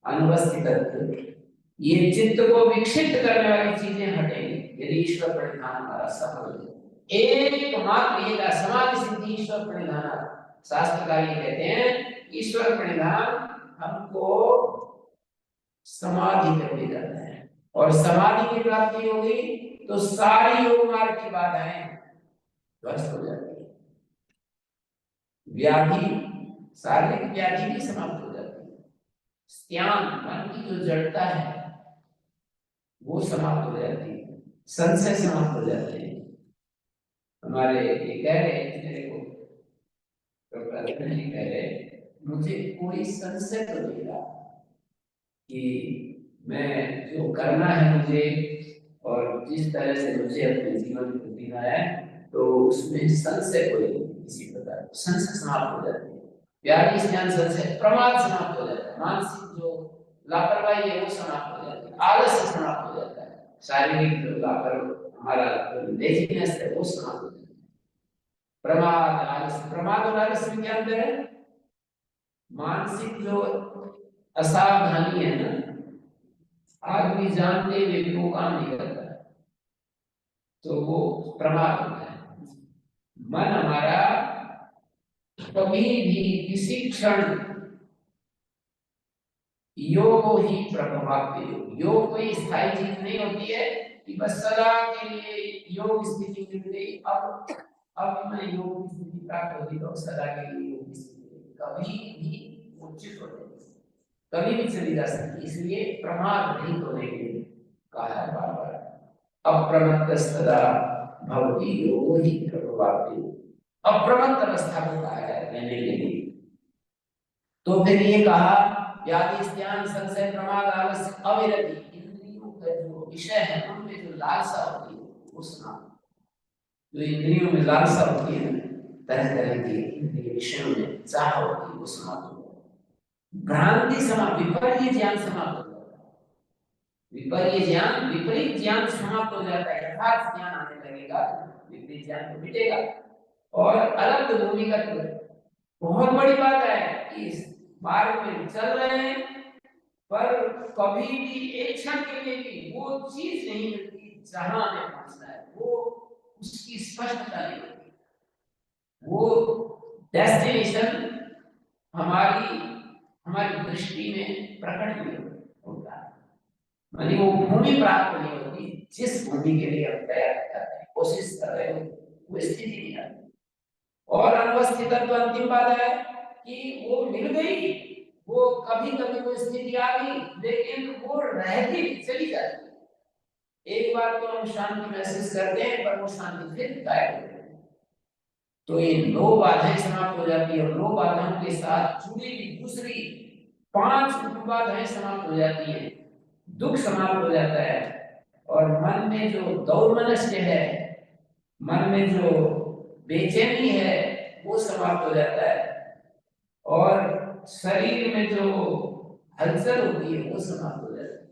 अनुवस्थित, ये चित्त को विक्षिप्त करने वाली चीजें हटेंगी यदि ईश्वर परिधान हमारा सफल हो। एकमात्र ये समाधि सिद्धि ईश्वर परिधान। शास्त्रकार ये कहते हैं ईश्वर परिधान हमको समाधि में ले जाता है, और समाधि की प्राप्ति होगी तो सारी योग मार्ग की बाधाएं ध्वस्त हो जाती है। व्याधि, शारीरिक व्याधि भी समाप्त हो जाती है। ज्ञान, मन की जो जड़ता है वो समाप्त हो जाती है। संशय समाप्त हो जाते हैं। हमारे ये कह रहे मेरे को डॉक्टर जी कह रहे, मुझे कोई संशय तो नहीं रहा कि मैं जो करना है मुझे, और जिस तरह से मुझे अपने जीवन को जीना है, तो उसमें संशय कोई किसी प्रकार संशय समाप्त हो जाती है। व्याधि, ज्ञान, संशय, प्रमाद समाप्त हो जाता है। मानसिक जो लापरवाही है वो समाप्त हो जाती है। आलस्य समाप्त हो जाता है। शारीरिक जो लापरवाही हमारा लेजीनेस है वो समाप्त हो जाता है। प्रमाद, आलस्य, प्रमाद और आलस्य में क्या अंतर है? मानसिक जो असावधानी है ना, आदमी जानते हुए भी वो काम नहीं करता है, तो वो प्रमाद होता है। मन हमारा कभी भी किसी क्षण योग ही प्रभाव, योग कोई स्थायी चीज नहीं होती है कि बस सदा के लिए योग स्थिति मिल गई, अब मैं योग की स्थिति प्राप्त होगी तो सदा के लिए योग की स्थिति कभी भी उचित हो जाएगी, कभी भी चली जा सकती। इसलिए प्रमाद नहीं होने के लिए कहा है बार बार, अप्रमत्तस्तदा भवति योगो हि प्रभावति। अप्रमत्त अवस्था को कहा है रहने के लिए। तो फिर ये कहा व्याधि, ज्ञान, संशय, प्रमाद, आलस्य, अविरति, इंद्रियों का जो विषय है उनमें जो लालसा होती है वो सुना। जो इंद्रियों में लालसा होती है, तरह तरह की इंद्रिय विषयों में चाह होती है, वो समाप्त हो जाती है। भ्रांति समाप्त, विपर्य ज्ञान समाप्त हो जाता है। विपर्य ज्ञान, विपरीत ज्ञान समाप्त हो जाता है। यथार्थ ज्ञान आने लगेगा, विपरीत ज्ञान तो मिटेगा। और अलग भूमिगत, बहुत बड़ी बात है कि इस मार्ग में चल रहे हैं पर कभी भी एक क्षण के लिए भी वो चीज नहीं मिलती जहां हमें पहुंचना है, वो उसकी स्पष्टता नहीं होती, वो डेस्टिनेशन हमारी हमारी दृष्टि में प्रकट नहीं होता है। मानी वो भूमि प्राप्त नहीं होती जिस भूमि के लिए हम तैयार कर रहे हैं, कोशिश कर रहे हैं, वो स्थिति नहीं आती। और अवस्थित तो अंतिम बात है कि वो मिल गई, वो कभी कभी वो स्थिति आ गई लेकिन वो रहती चली जाती है। एक बार तो हम शांति महसूस करते हैं पर वो शांति फिर गायब हो जाती है। तो ये 9 बाधाएं समाप्त हो जाती है, और 9 बाधाओं के साथ जुड़ी हुई दूसरी 5 बाधाएं समाप्त हो जाती है। दुख समाप्त हो जाता है, और मन में जो दौर्मनस्य है, मन में जो बेचैनी है वो समाप्त हो जाता है, और शरीर में जो हलचल होती है वो समाप्त हो जाती है,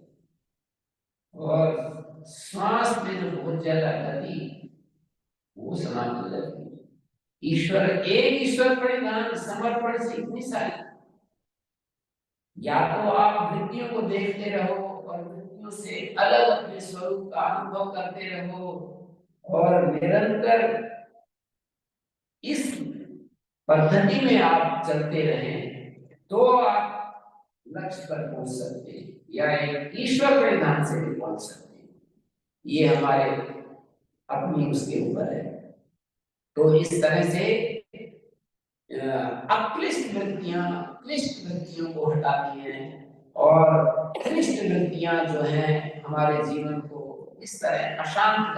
और श्वास में जो बहुत ज्यादा गति वो समाप्त हो जाती है। ईश्वर, एक ईश्वर परिधान समर्पण से इतनी सारी, या तो आप वृत्तियों को देखते रहो और वृत्तियों से अलग अपने स्वरूप का अनुभव करते रहो, और निरंतर इस पद्धति में आप चलते रहें, तो आप लक्ष्य पर पहुंच सकते हैं या एक ईश्वर के ध्यान से भी पहुंच सकते हैं। ये हमारे अपनी उसके ऊपर है। तो इस तरह से अक्लिष्ट वृत्तियां क्लिष्ट वृत्तियों को हटाती हैं और क्लिष्ट वृत्तियां जो हैं हमारे जीवन को इस तरह अशांत